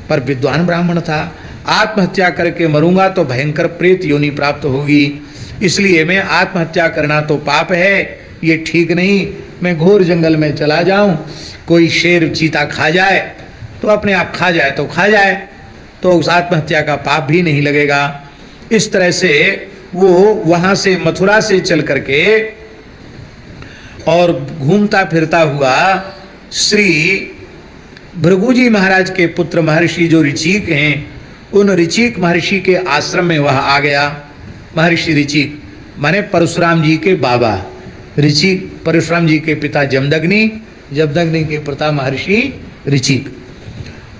पर विद्वान ब्राह्मण था, आत्महत्या करके मरूंगा तो भयंकर प्रेत योनि प्राप्त होगी, इसलिए मैं आत्महत्या करना तो पाप है, ये ठीक नहीं। मैं घोर जंगल में चला जाऊं, कोई शेर चीता खा जाए तो अपने आप खा जाए तो खा जाए, तो उस आत्महत्या का पाप भी नहीं लगेगा। इस तरह से वो वहाँ से, मथुरा से चल करके और घूमता फिरता हुआ श्री भृगुजी महाराज के पुत्र महर्षि जो ऋचिक हैं, उन ऋचिक महर्षि के आश्रम में वह आ गया। महर्षि ऋचिक माने परशुराम जी के बाबा, ऋचिक परशुराम जी के पिता जमदग्नि, जमदग्नि के पिता महर्षि ऋचिक।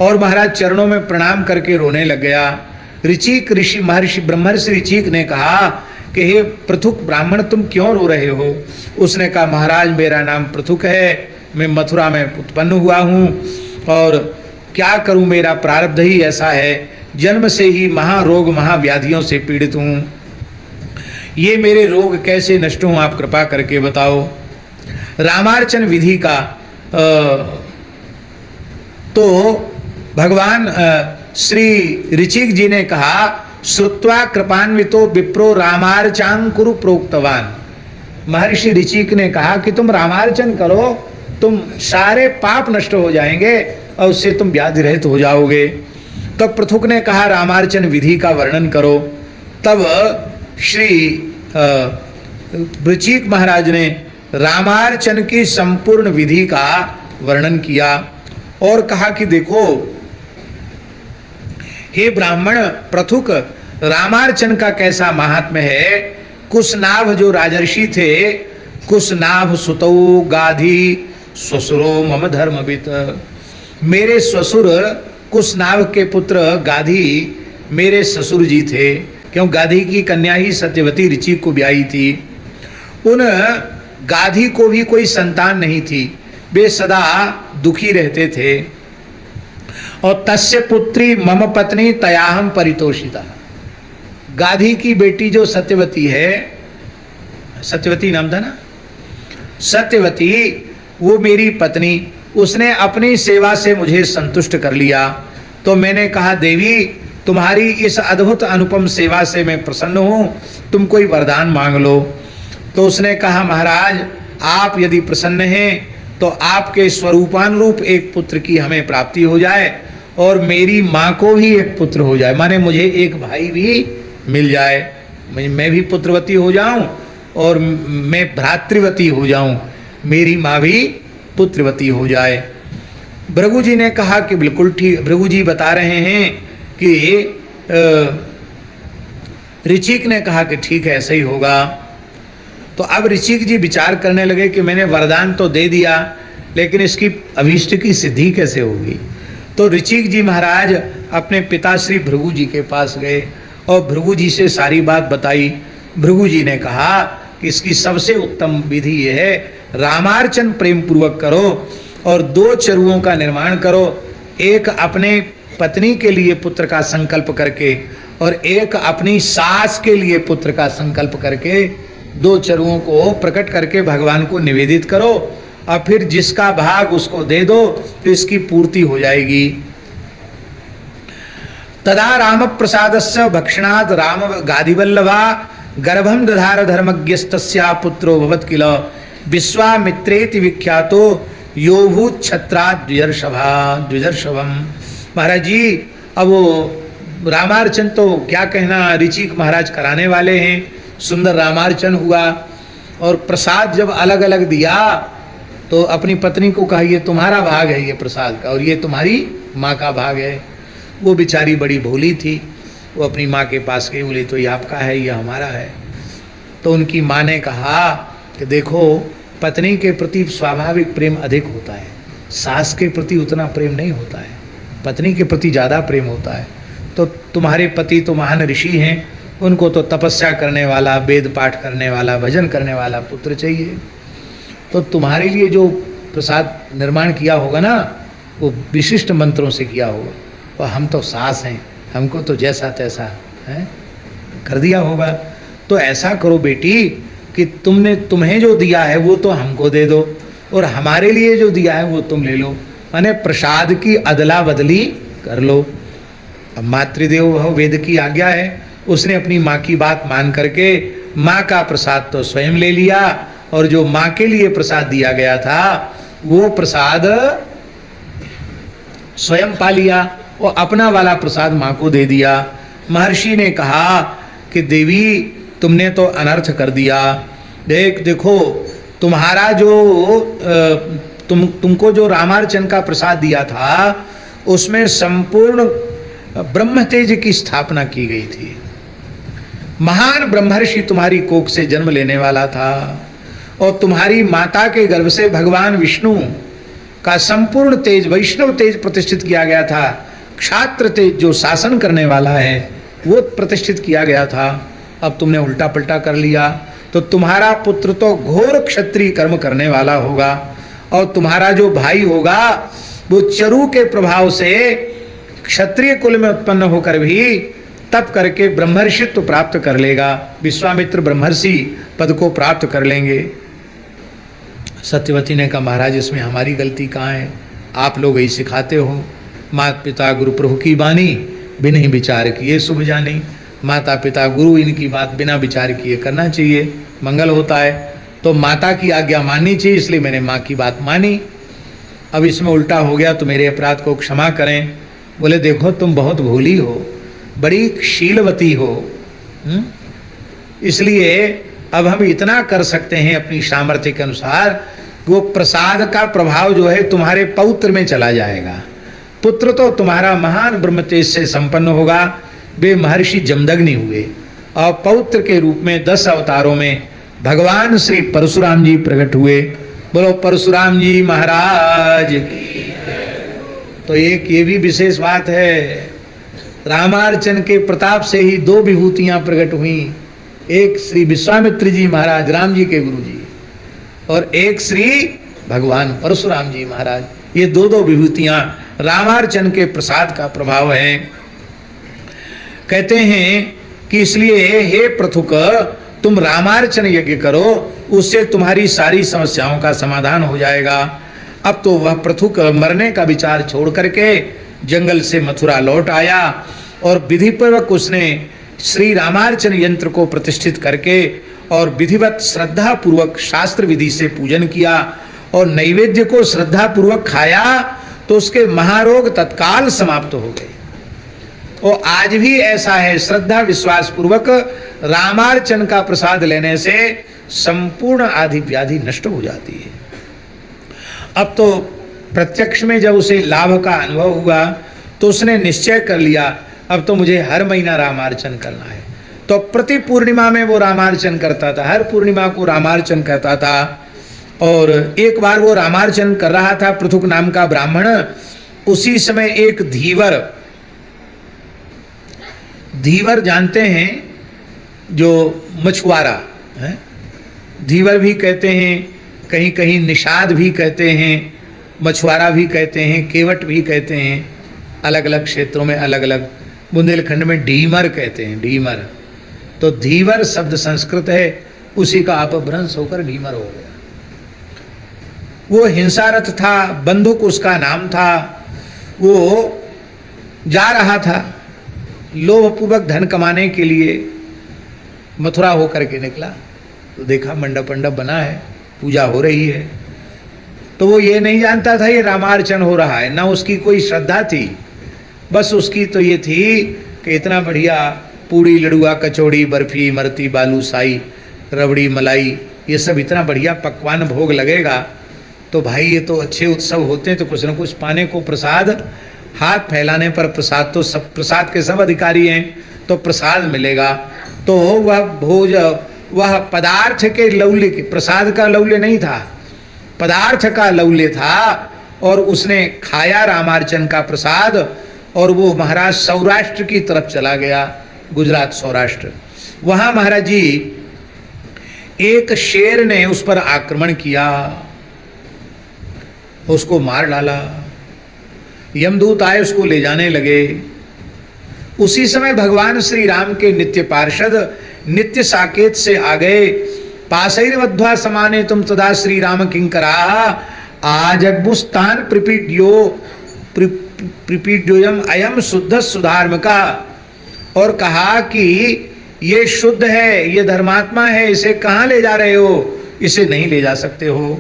और महाराज चरणों में प्रणाम करके रोने लग गया। ऋचिक ऋषि महर्षि ब्रह्मर्षि ऋचिक ने कहा कि हे पृथुक ब्राह्मण, तुम क्यों रो रहे हो? उसने कहा महाराज मेरा नाम पृथुक है, मैं मथुरा में उत्पन्न हुआ हूँ और क्या करूँ, मेरा प्रारब्ध ही ऐसा है, जन्म से ही महारोग महाव्याधियों से पीड़ित हूँ। ये मेरे रोग कैसे नष्ट हों, आप कृपा करके बताओ। रामार्चन विधि का तो भगवान श्री ऋचिक जी ने कहा, श्रुत्वा कृपान्वितो विप्रो रामार्चांकुरु प्रोक्तवान। महर्षि ऋचिक ने कहा कि तुम रामार्चन करो, तुम सारे पाप नष्ट हो जाएंगे और उससे तुम व्याधि रहित हो जाओगे। तब पृथुक ने कहा रामार्चन विधि का वर्णन करो। तब श्री ऋचिक महाराज ने रामार्चन की संपूर्ण विधि का वर्णन किया और कहा कि देखो हे ब्राह्मण पृथुक, रामार्चन का कैसा महात्म्य है। कुशनाभ जो राजर्षि थे, कुशनाभ सुतौ गाधी ससुरो मम धर्मवित, मेरे ससुर कुशनाभ के पुत्र गाधी मेरे ससुर जी थे, क्यों गाधी की कन्या ही सत्यवती ऋचिक को ब्याही थी। उन गाधी को भी कोई संतान नहीं थी, वे सदा दुखी रहते थे। और तस्य पुत्री मम पत्नी तयाहम परितोषिता, गाधी की बेटी जो सत्यवती है, सत्यवती नाम था ना, सत्यवती वो मेरी पत्नी, उसने अपनी सेवा से मुझे संतुष्ट कर लिया। तो मैंने कहा देवी तुम्हारी इस अद्भुत अनुपम सेवा से मैं प्रसन्न हूँ, तुम कोई वरदान मांग लो। तो उसने कहा महाराज आप यदि प्रसन्न हैं तो आपके स्वरूपानुरूप एक पुत्र की हमें प्राप्ति हो जाए और मेरी माँ को भी एक पुत्र हो जाए, माने मुझे एक भाई भी मिल जाए, मैं भी पुत्रवती हो जाऊं और मैं भ्रातृवती हो जाऊं, मेरी माँ भी पुत्रवती हो जाए। भृगु जी ने कहा कि बिल्कुल ठीक। भृगु जी बता रहे हैं कि ऋचिक ने कहा कि ठीक है, ऐसा ही होगा। तो अब ऋचिक जी विचार करने लगे कि मैंने वरदान तो दे दिया, लेकिन इसकी अभीष्ट की सिद्धि कैसे होगी। तो ऋचिक जी महाराज अपने पिता श्री भृगु जी के पास गए और भृगु जी से सारी बात बताई। भृगु जी ने कहा कि इसकी सबसे उत्तम विधि यह है, रामार्चन प्रेम पूर्वक करो और 2 चरुओं का निर्माण करो, एक अपने पत्नी के लिए पुत्र का संकल्प करके और एक अपनी सास के लिए पुत्र का संकल्प करके 2 चरुओं को प्रकट करके भगवान को निवेदित करो और फिर जिसका भाग उसको दे दो, तो इसकी पूर्ति हो जाएगी। तदा राम प्रसादस्य भक्षणात् राम गादिवल्लभा गर्भम दधार धर्मज्ञस्तस्या पुत्रो भवत किल विश्वामित्रेति विख्यातो योभूत छत्रा द्विजर्षभम। महाराज जी, अब वो रामार्चन तो क्या कहना, ऋचिक महाराज कराने वाले हैं। सुंदर रामार्चन हुआ और प्रसाद जब अलग अलग दिया तो अपनी पत्नी को कहा ये तुम्हारा भाग है ये प्रसाद का और ये तुम्हारी माँ का भाग है। वो बेचारी बड़ी भोली थी, वो अपनी माँ के पास गई, बोली तो ये आपका है, ये हमारा है। तो उनकी माँ ने कहा कि देखो, पत्नी के प्रति स्वाभाविक प्रेम अधिक होता है, सास के प्रति उतना प्रेम नहीं होता है, पत्नी के प्रति ज़्यादा प्रेम होता है। तो तुम्हारे पति तो महान ऋषि हैं, उनको तो तपस्या करने वाला, वेद पाठ करने वाला, भजन करने वाला पुत्र चाहिए। तो तुम्हारे लिए जो प्रसाद निर्माण किया होगा ना, वो विशिष्ट मंत्रों से किया होगा, और हम तो सास हैं, हमको तो जैसा तैसा है कर दिया होगा। तो ऐसा करो बेटी कि तुम्हें जो दिया है वो तो हमको दे दो और हमारे लिए जो दिया है वो तुम ले लो, माने प्रसाद की अदला बदली कर लो। अब मातृदेव भव वेद की आज्ञा है, उसने अपनी माँ की बात मान करके माँ का प्रसाद तो स्वयं ले लिया और जो माँ के लिए प्रसाद दिया गया था वो प्रसाद स्वयं पा लिया और अपना वाला प्रसाद माँ को दे दिया। महर्षि ने कहा कि देवी तुमने तो अनर्थ कर दिया, देखो तुम्हारा जो तुमको जो रामार्चन का प्रसाद दिया था उसमें संपूर्ण ब्रह्म तेज की स्थापना की गई थी। महान ब्रह्मर्षि तुम्हारी कोख से जन्म लेने वाला था और तुम्हारी माता के गर्भ से भगवान विष्णु का संपूर्ण तेज, वैष्णव तेज प्रतिष्ठित किया गया था। क्षात्र तेज जो शासन करने वाला है वो प्रतिष्ठित किया गया था। अब तुमने उल्टा पलटा कर लिया, तो तुम्हारा पुत्र तो घोर क्षत्रिय कर्म करने वाला होगा और तुम्हारा जो भाई होगा वो चरु के प्रभाव से क्षत्रिय कुल में उत्पन्न होकर भी तप करके ब्रह्मर्षित्व प्राप्त कर लेगा, विश्वामित्र ब्रह्मर्षि पद को प्राप्त कर लेंगे। सत्यवती ने कहा महाराज इसमें हमारी गलती कहाँ है, आप लोग ही सिखाते हो, माता पिता गुरु प्रभु की बानी बिना ही विचार किए शुभ जानी। माता पिता गुरु इनकी बात बिना विचार किए करना चाहिए, मंगल होता है। तो माता की आज्ञा माननी चाहिए, इसलिए मैंने माँ की बात मानी। अब इसमें उल्टा हो गया तो मेरे अपराध को क्षमा करें। बोले देखो तुम बहुत भोली हो, बड़ी शीलवती हो, इसलिए अब हम इतना कर सकते हैं अपनी सामर्थ्य के अनुसार, वो प्रसाद का प्रभाव जो है तुम्हारे पौत्र में चला जाएगा। पुत्र तो तुम्हारा महान ब्रह्म तेज से संपन्न होगा, वे महर्षि जमदग्नि हुए और पौत्र के रूप में 10 अवतारों में भगवान श्री परशुराम जी प्रकट हुए। बोलो परशुराम जी महाराज की। तो एक ये भी विशेष बात है, रामार्चन के प्रताप से ही 2 विभूतियां प्रकट हुई, एक श्री विश्वामित्र जी महाराज राम जी के गुरु जी और एक श्री भगवान परशुराम जी महाराज। ये 2 विभूतियां रामार्चन के प्रसाद का प्रभाव है। कहते हैं कि इसलिए हे पृथुक तुम रामार्चन यज्ञ करो, उससे तुम्हारी सारी समस्याओं का समाधान हो जाएगा। अब तो वह पृथुक मरने का विचार छोड़ करके जंगल से मथुरा लौट आया और विधिपूर्वक उसने श्री रामार्चन यंत्र को प्रतिष्ठित करके और विधिवत श्रद्धा पूर्वक शास्त्र विधि से पूजन किया और नैवेद्य को श्रद्धा पूर्वक खाया तो उसके महारोग तत्काल समाप्त हो गए। और आज भी ऐसा है, श्रद्धा विश्वास पूर्वक रामार्चन का प्रसाद लेने से संपूर्ण आदि व्याधि नष्ट हो जाती है। अब तो प्रत्यक्ष में जब उसे लाभ का अनुभव हुआ तो उसने निश्चय कर लिया अब तो मुझे हर महीना रामार्चन करना है। तो प्रति पूर्णिमा में वो रामार्चन करता था, हर पूर्णिमा को रामार्चन करता था। और एक बार वो रामार्चन कर रहा था, पृथुक नाम का ब्राह्मण, उसी समय एक धीवर जानते हैं जो मछुआरा है, धीवर भी कहते हैं, कहीं कहीं निषाद भी कहते हैं, मछुआरा भी कहते हैं, केवट भी कहते हैं, अलग अलग क्षेत्रों में अलग अलग। बुंदेलखंड में ढीमर कहते हैं, ढीमर। तो धीवर शब्द संस्कृत है, उसी का अपभ्रंश होकर ढीमर हो गया। वो हिंसारथ था, बंदूक उसका नाम था। वो जा रहा था लोभपूर्वक धन कमाने के लिए, मथुरा होकर के निकला तो देखा मंडप मंडप बना है, पूजा हो रही है। तो वो ये नहीं जानता था ये रामार्चन हो रहा है, ना उसकी कोई श्रद्धा थी। बस उसकी तो ये थी कि इतना बढ़िया पूड़ी लड़ुआ कचौड़ी बर्फी मरती बालूशाही रबड़ी मलाई ये सब इतना बढ़िया पकवान भोग लगेगा तो भाई ये तो अच्छे उत्सव होते हैं, तो कुछ न कुछ पाने को प्रसाद, हाथ फैलाने पर प्रसाद, तो सब प्रसाद के सब अधिकारी हैं तो प्रसाद मिलेगा। तो वह पदार्थ के लौल्य के, प्रसाद का लौल्य नहीं था, पदार्थ का लौल्य था। और उसने खाया रामार्चन का प्रसाद और वो महाराज सौराष्ट्र की तरफ चला गया, गुजरात सौराष्ट्र। वहाँ महाराज जी एक शेर ने उस पर आक्रमण किया, उसको मार डाला। यमदूत आए उसको ले जाने लगे। उसी समय भगवान श्री राम के नित्य पार्षद नित्य साकेत से आ गए। पाशैर्वध्वा समाने तुम तदा श्री राम किंकरा आजग्मुस्तान प्रीपीड्योयम अयम शुद्ध सुधार्मिका। और कहा कि ये शुद्ध है, ये धर्मात्मा है, इसे कहाँ ले जा रहे हो, इसे नहीं ले जा सकते हो।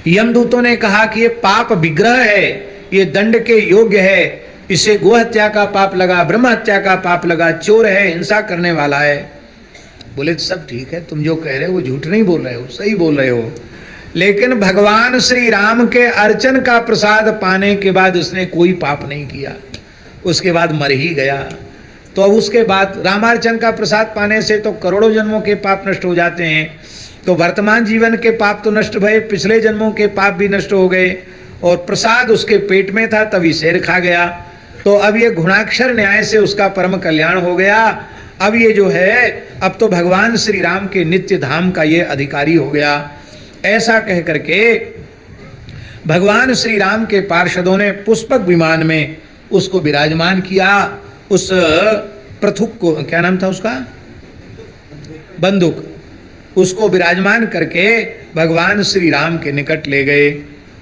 यमदूतों ने कहा कि ये पाप विग्रह है, ये दंड के योग्य है, इसे गो हत्या का पाप लगा, ब्रह्म हत्या का पाप लगा, चोर है, हिंसा करने वाला है। बोले सब ठीक है, तुम जो कह रहे हो वो झूठ नहीं बोल रहे हो, सही बोल रहे हो। लेकिन भगवान श्री राम के अर्चन का प्रसाद पाने के बाद उसने कोई पाप नहीं किया, उसके बाद मर ही गया। तो अब उसके बाद रामार्चन का प्रसाद पाने से तो करोड़ों जन्मों के पाप नष्ट हो जाते हैं। तो वर्तमान जीवन के पाप तो नष्ट भये, पिछले जन्मों के पाप भी नष्ट हो गए। और प्रसाद उसके पेट में था तभी शेर खा गया। तो अब ये गुणाक्षर न्याय से उसका परम कल्याण हो गया। अब ये जो है अब तो भगवान श्री राम के नित्य धाम का ये अधिकारी हो गया। ऐसा कह करके भगवान श्री राम के पार्षदों ने पुष्पक विमान में उसको विराजमान किया। उस पृथुक को, क्या नाम था उसका, बंदूक, उसको विराजमान करके भगवान श्री राम के निकट ले गए।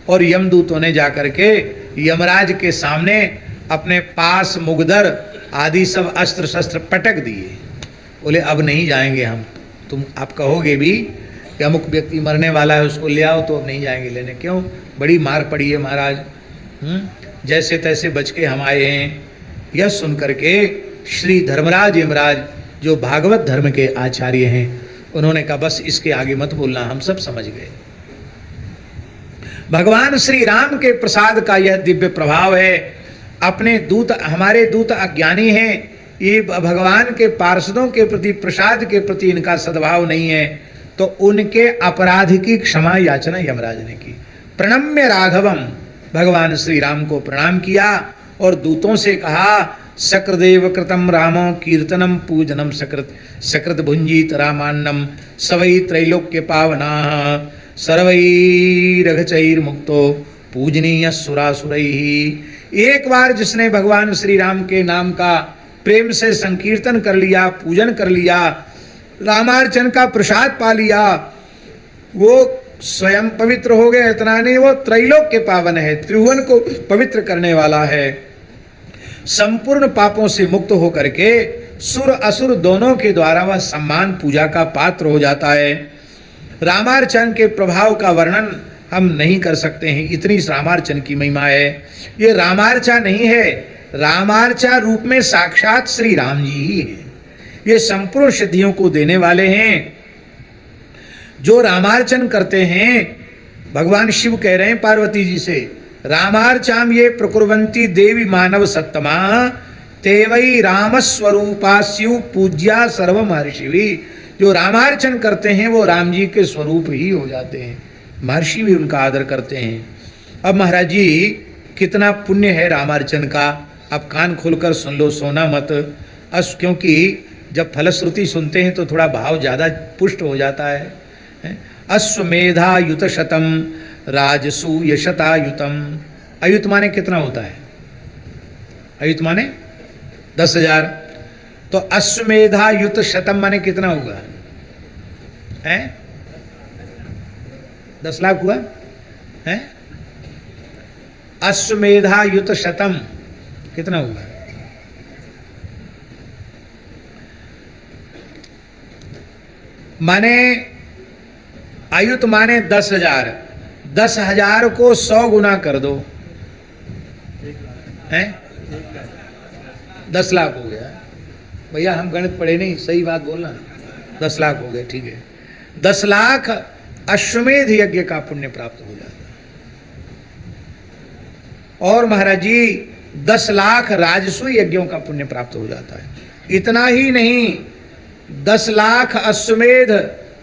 और यमदूतों ने जाकर के यमराज के सामने अपने पास मुगदर आदि सब अस्त्र शस्त्र पटक दिए। बोले अब नहीं जाएंगे हम, आप कहोगे भी कि अमुक व्यक्ति मरने वाला है उसको ले आओ, तो अब नहीं जाएंगे लेने। क्यों, बड़ी मार पड़ी है महाराज, जैसे तैसे बच के हम आए हैं। यह सुन करके श्री धर्मराज यमराज जो भागवत धर्म के आचार्य हैं, उन्होंने कहा बस इसके आगे मत बोलना, हम सब समझ गए। भगवान श्री राम के प्रसाद का यह दिव्य प्रभाव है। अपने दूत, हमारे दूत अज्ञानी हैं, ये भगवान के पार्षदों के प्रति, प्रसाद के प्रति इनका सद्भाव नहीं है, तो उनके अपराध की क्षमा याचना यमराज ने की। प्रणम्य राघवम, भगवान श्री राम को प्रणाम किया और दूतों से कहा सकृदेव कृतम रामो कीर्तनम पूजनम सकृत सकृत भुंजीत रामान्नम सवै त्रैलोक्य पावना सर्वैरघचैर मुक्तो पूजनीय सुरासुरैः। एक बार जिसने भगवान श्री राम के नाम का प्रेम से संकीर्तन कर लिया, पूजन कर लिया, रामार्चन का प्रसाद पा लिया, वो स्वयं पवित्र हो गए। इतना नहीं, वो त्रैलोक्य पावन है, त्रिभुवन को पवित्र करने वाला है। संपूर्ण पापों से मुक्त होकर के सुर असुर दोनों के द्वारा वह सम्मान पूजा का पात्र हो जाता है। रामार्चन के प्रभाव का वर्णन हम नहीं कर सकते हैं, इतनी रामार्चन की महिमा है। ये रामार्चा नहीं है, रामार्चा रूप में साक्षात श्री राम जी ही है। ये संपूर्ण सिद्धियों को देने वाले हैं। जो रामार्चन करते हैं, भगवान शिव कह रहे हैं पार्वती जी से, रामार्चाम ये प्रकुर्वन्ति देवी मानव सत्तमा तेवई राम स्वरूपास्यु पूज्या सर्व महर्षि। जो रामार्चन करते हैं वो राम जी के स्वरूप ही हो जाते हैं, महर्षि भी उनका आदर करते हैं। अब महाराज जी कितना पुण्य है रामार्चन का, अब कान खोलकर सुन लो, सोना मत। क्योंकि जब फलश्रुति सुनते हैं तो थोड़ा भाव ज़्यादा पुष्ट हो जाता है। अश्वमेधा युत शतम राजसूय शतायुतम। अयुत माने कितना होता है? अयुत माने 10,000। तो अश्वमेधा युत शतम माने कितना हुआ है? 10 लाख हुआ है। अश्वमेधा युत शतम कितना हुआ? माने आयुत माने 10,000, 10,000 को 100 गुना कर दो, हैं? 10 लाख हो गया। भैया हम गणित पढ़े नहीं, सही बात बोलना। 10 लाख हो गए, ठीक है। 10 लाख अश्वमेध यज्ञ का पुण्य प्राप्त हो जाता है। और महाराज जी 10 लाख राजसूय यज्ञों का पुण्य प्राप्त हो जाता है। इतना ही नहीं, 10 लाख अश्वमेध,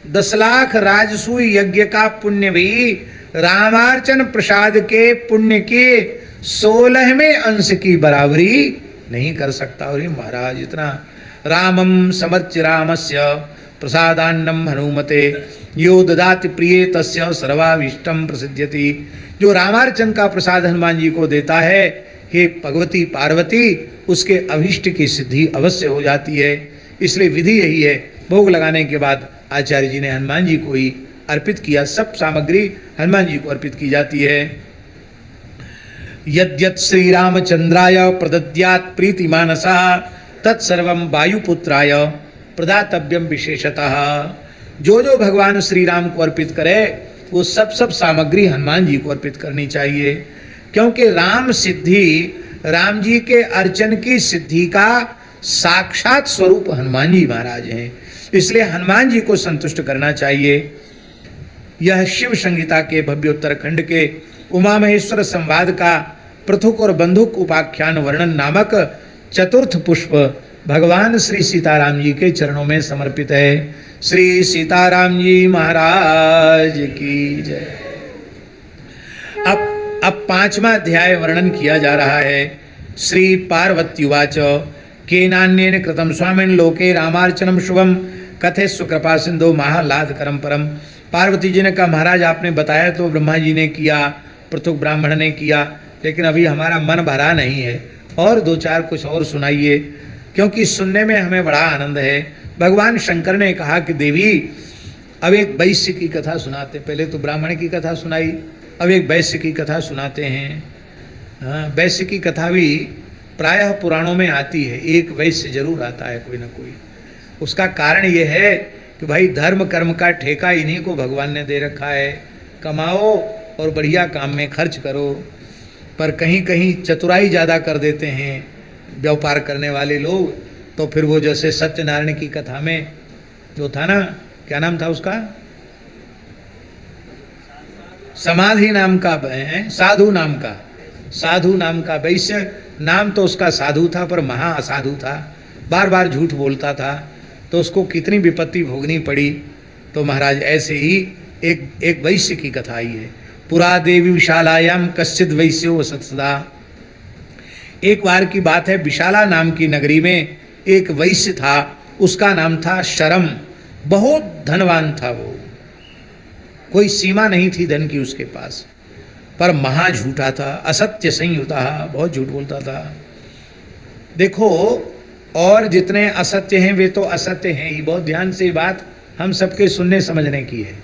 10 लाख राजसूय यज्ञ का पुण्य भी रामार्चन प्रसाद के पुण्य के 16वें अंश की बराबरी नहीं कर सकता। और महाराज इतना रामम समच्च रामस्य प्रसादान्नम हनुमते यो ददाति प्रिये तस्य सर्वाभीष्टम प्रसिद्ध्यति। जो रामार्चन का प्रसाद हनुमान जी को देता है, हे भगवती पार्वती, उसके अभीष्ट की सिद्धि अवश्य हो जाती है। इसलिए विधि यही है, भोग लगाने के बाद आचार्य जी ने हनुमान जी को ही अर्पित किया, सब सामग्री हनुमान जी को अर्पित की जाती है। यद्यत् श्री रामचंद्राय प्रदद्यात् प्रीति मानसा तत्सर्वं वायुपुत्राय प्रदातव्यम विशेषतः। जो जो भगवान श्री राम को अर्पित करे वो सब सामग्री हनुमान जी को अर्पित करनी चाहिए। क्योंकि राम सिद्धि, राम जी के अर्चन की सिद्धि का साक्षात स्वरूप हनुमान जी महाराज हैं। इसलिए हनुमान जी को संतुष्ट करना चाहिए। यह शिव संहिता के भव्य उत्तरखंड के उमा महेश्वर संवाद का पृथुक और बंधुक उपाख्यान वर्णन नामक चतुर्थ पुष्प भगवान श्री सीताराम जी के चरणों में समर्पित है। श्री सीताराम जी महाराज की जय। अब 5वां अध्याय वर्णन किया जा रहा है। श्री पार्वत्युवाच केनान्येन कृतं स्वामिन् लोके रामार्चनम शुभम कथेस्व कृपा सिंधु महालाद करम परम। पार्वती जी ने कहा महाराज आपने बताया तो ब्रह्मा जी ने किया, पृथुक ब्राह्मण ने किया, लेकिन अभी हमारा मन भरा नहीं है, और 2-4 कुछ और सुनाइए, क्योंकि सुनने में हमें बड़ा आनंद है। भगवान शंकर ने कहा कि देवी अब एक वैश्य की कथा सुनाते। पहले तो ब्राह्मण की कथा सुनाई, अब एक वैश्य की कथा सुनाते हैं। हाँ, वैश्य की कथा भी प्रायः पुराणों में आती है, एक वैश्य जरूर आता है कोई ना कोई। उसका कारण ये है कि भाई धर्म कर्म का ठेका इन्हीं को भगवान ने दे रखा है, कमाओ और बढ़िया काम में खर्च करो। पर कहीं कहीं चतुराई ज़्यादा कर देते हैं व्यापार करने वाले लोग। तो फिर वो जैसे सत्यनारायण की कथा में जो था ना, क्या नाम था उसका, समाधि नाम का है, साधु नाम का वैश्य। नाम तो उसका साधु था पर महा असाधु था, बार बार झूठ बोलता था, तो उसको कितनी विपत्ति भोगनी पड़ी। तो महाराज ऐसे ही एक वैश्य की कथा आई है। पुरा देवी विशालायाम कश्चित वैश्यो वसत सदा। एक बार की बात है, विशाला नाम की नगरी में एक वैश्य था, उसका नाम था शरम। बहुत धनवान था वो, कोई सीमा नहीं थी धन की उसके पास, पर महा झूठा था, असत्य संयुता, बहुत झूठ बोलता था। देखो, और जितने असत्य हैं वे तो असत्य हैं ही। बहुत ध्यान से बात हम सबके सुनने समझने की है।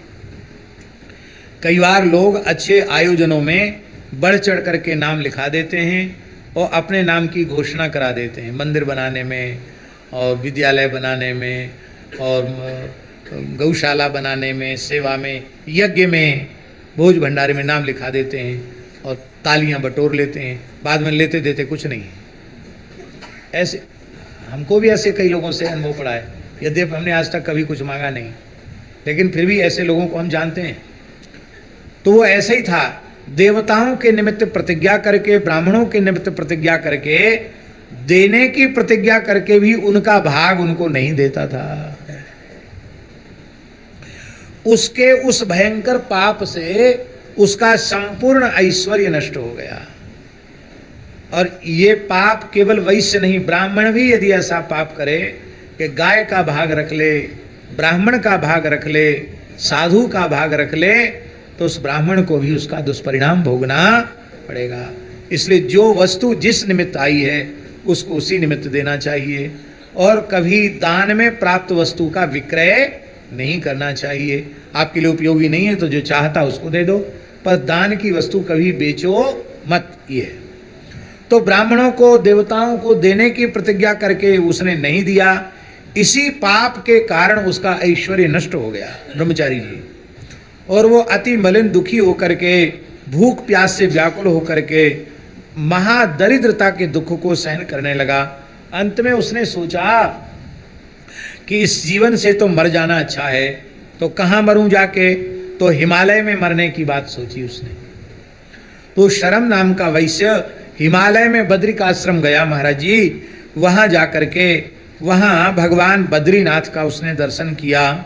कई बार लोग अच्छे आयोजनों में बढ़ चढ़ करके नाम लिखा देते हैं और अपने नाम की घोषणा करा देते हैं, मंदिर बनाने में और विद्यालय बनाने में और गौशाला बनाने में, सेवा में, यज्ञ में, भोज भंडारे में नाम लिखा देते हैं और तालियां बटोर लेते हैं, बाद में लेते देते कुछ नहीं है। ऐसे हमको भी ऐसे कई लोगों से अनुभव पड़ा है, यद्यपि हमने आज तक कभी कुछ मांगा नहीं, लेकिन फिर भी ऐसे लोगों को हम जानते हैं। तो वो ऐसे ही था, देवताओं के निमित्त प्रतिज्ञा करके, ब्राह्मणों के निमित्त प्रतिज्ञा करके, देने की प्रतिज्ञा करके भी उनका भाग उनको नहीं देता था। उसके उस भयंकर पाप से उसका संपूर्ण ऐश्वर्य नष्ट हो गया। और ये पाप केवल वैश्य नहीं, ब्राह्मण भी यदि ऐसा पाप करे कि गाय का भाग रख ले, ब्राह्मण का भाग रख ले, साधु का भाग रख ले, तो उस ब्राह्मण को भी उसका दुष्परिणाम भोगना पड़ेगा। इसलिए जो वस्तु जिस निमित्त आई है उसको उसी निमित्त देना चाहिए, और कभी दान में प्राप्त वस्तु का विक्रय नहीं करना चाहिए। आपके लिए उपयोगी नहीं है तो जो चाहता उसको दे दो, पर दान की वस्तु कभी बेचो मत। ये तो ब्राह्मणों को, देवताओं को देने की प्रतिज्ञा करके उसने नहीं दिया, इसी पाप के कारण उसका ऐश्वर्य नष्ट हो गया ब्रह्मचारी जी। और वो अति मलिन दुखी होकर के, भूख प्यास से व्याकुल होकर के महादरिद्रता के दुख को सहन करने लगा। अंत में उसने सोचा कि इस जीवन से तो मर जाना अच्छा है, तो कहाँ मरूं जाके, तो हिमालय में मरने की बात सोची उसने। तो शरम नाम का वैश्य हिमालय में बद्रिक आश्रम गया महाराज जी। वहाँ जाकर के वहाँ भगवान बद्रीनाथ का उसने दर्शन किया।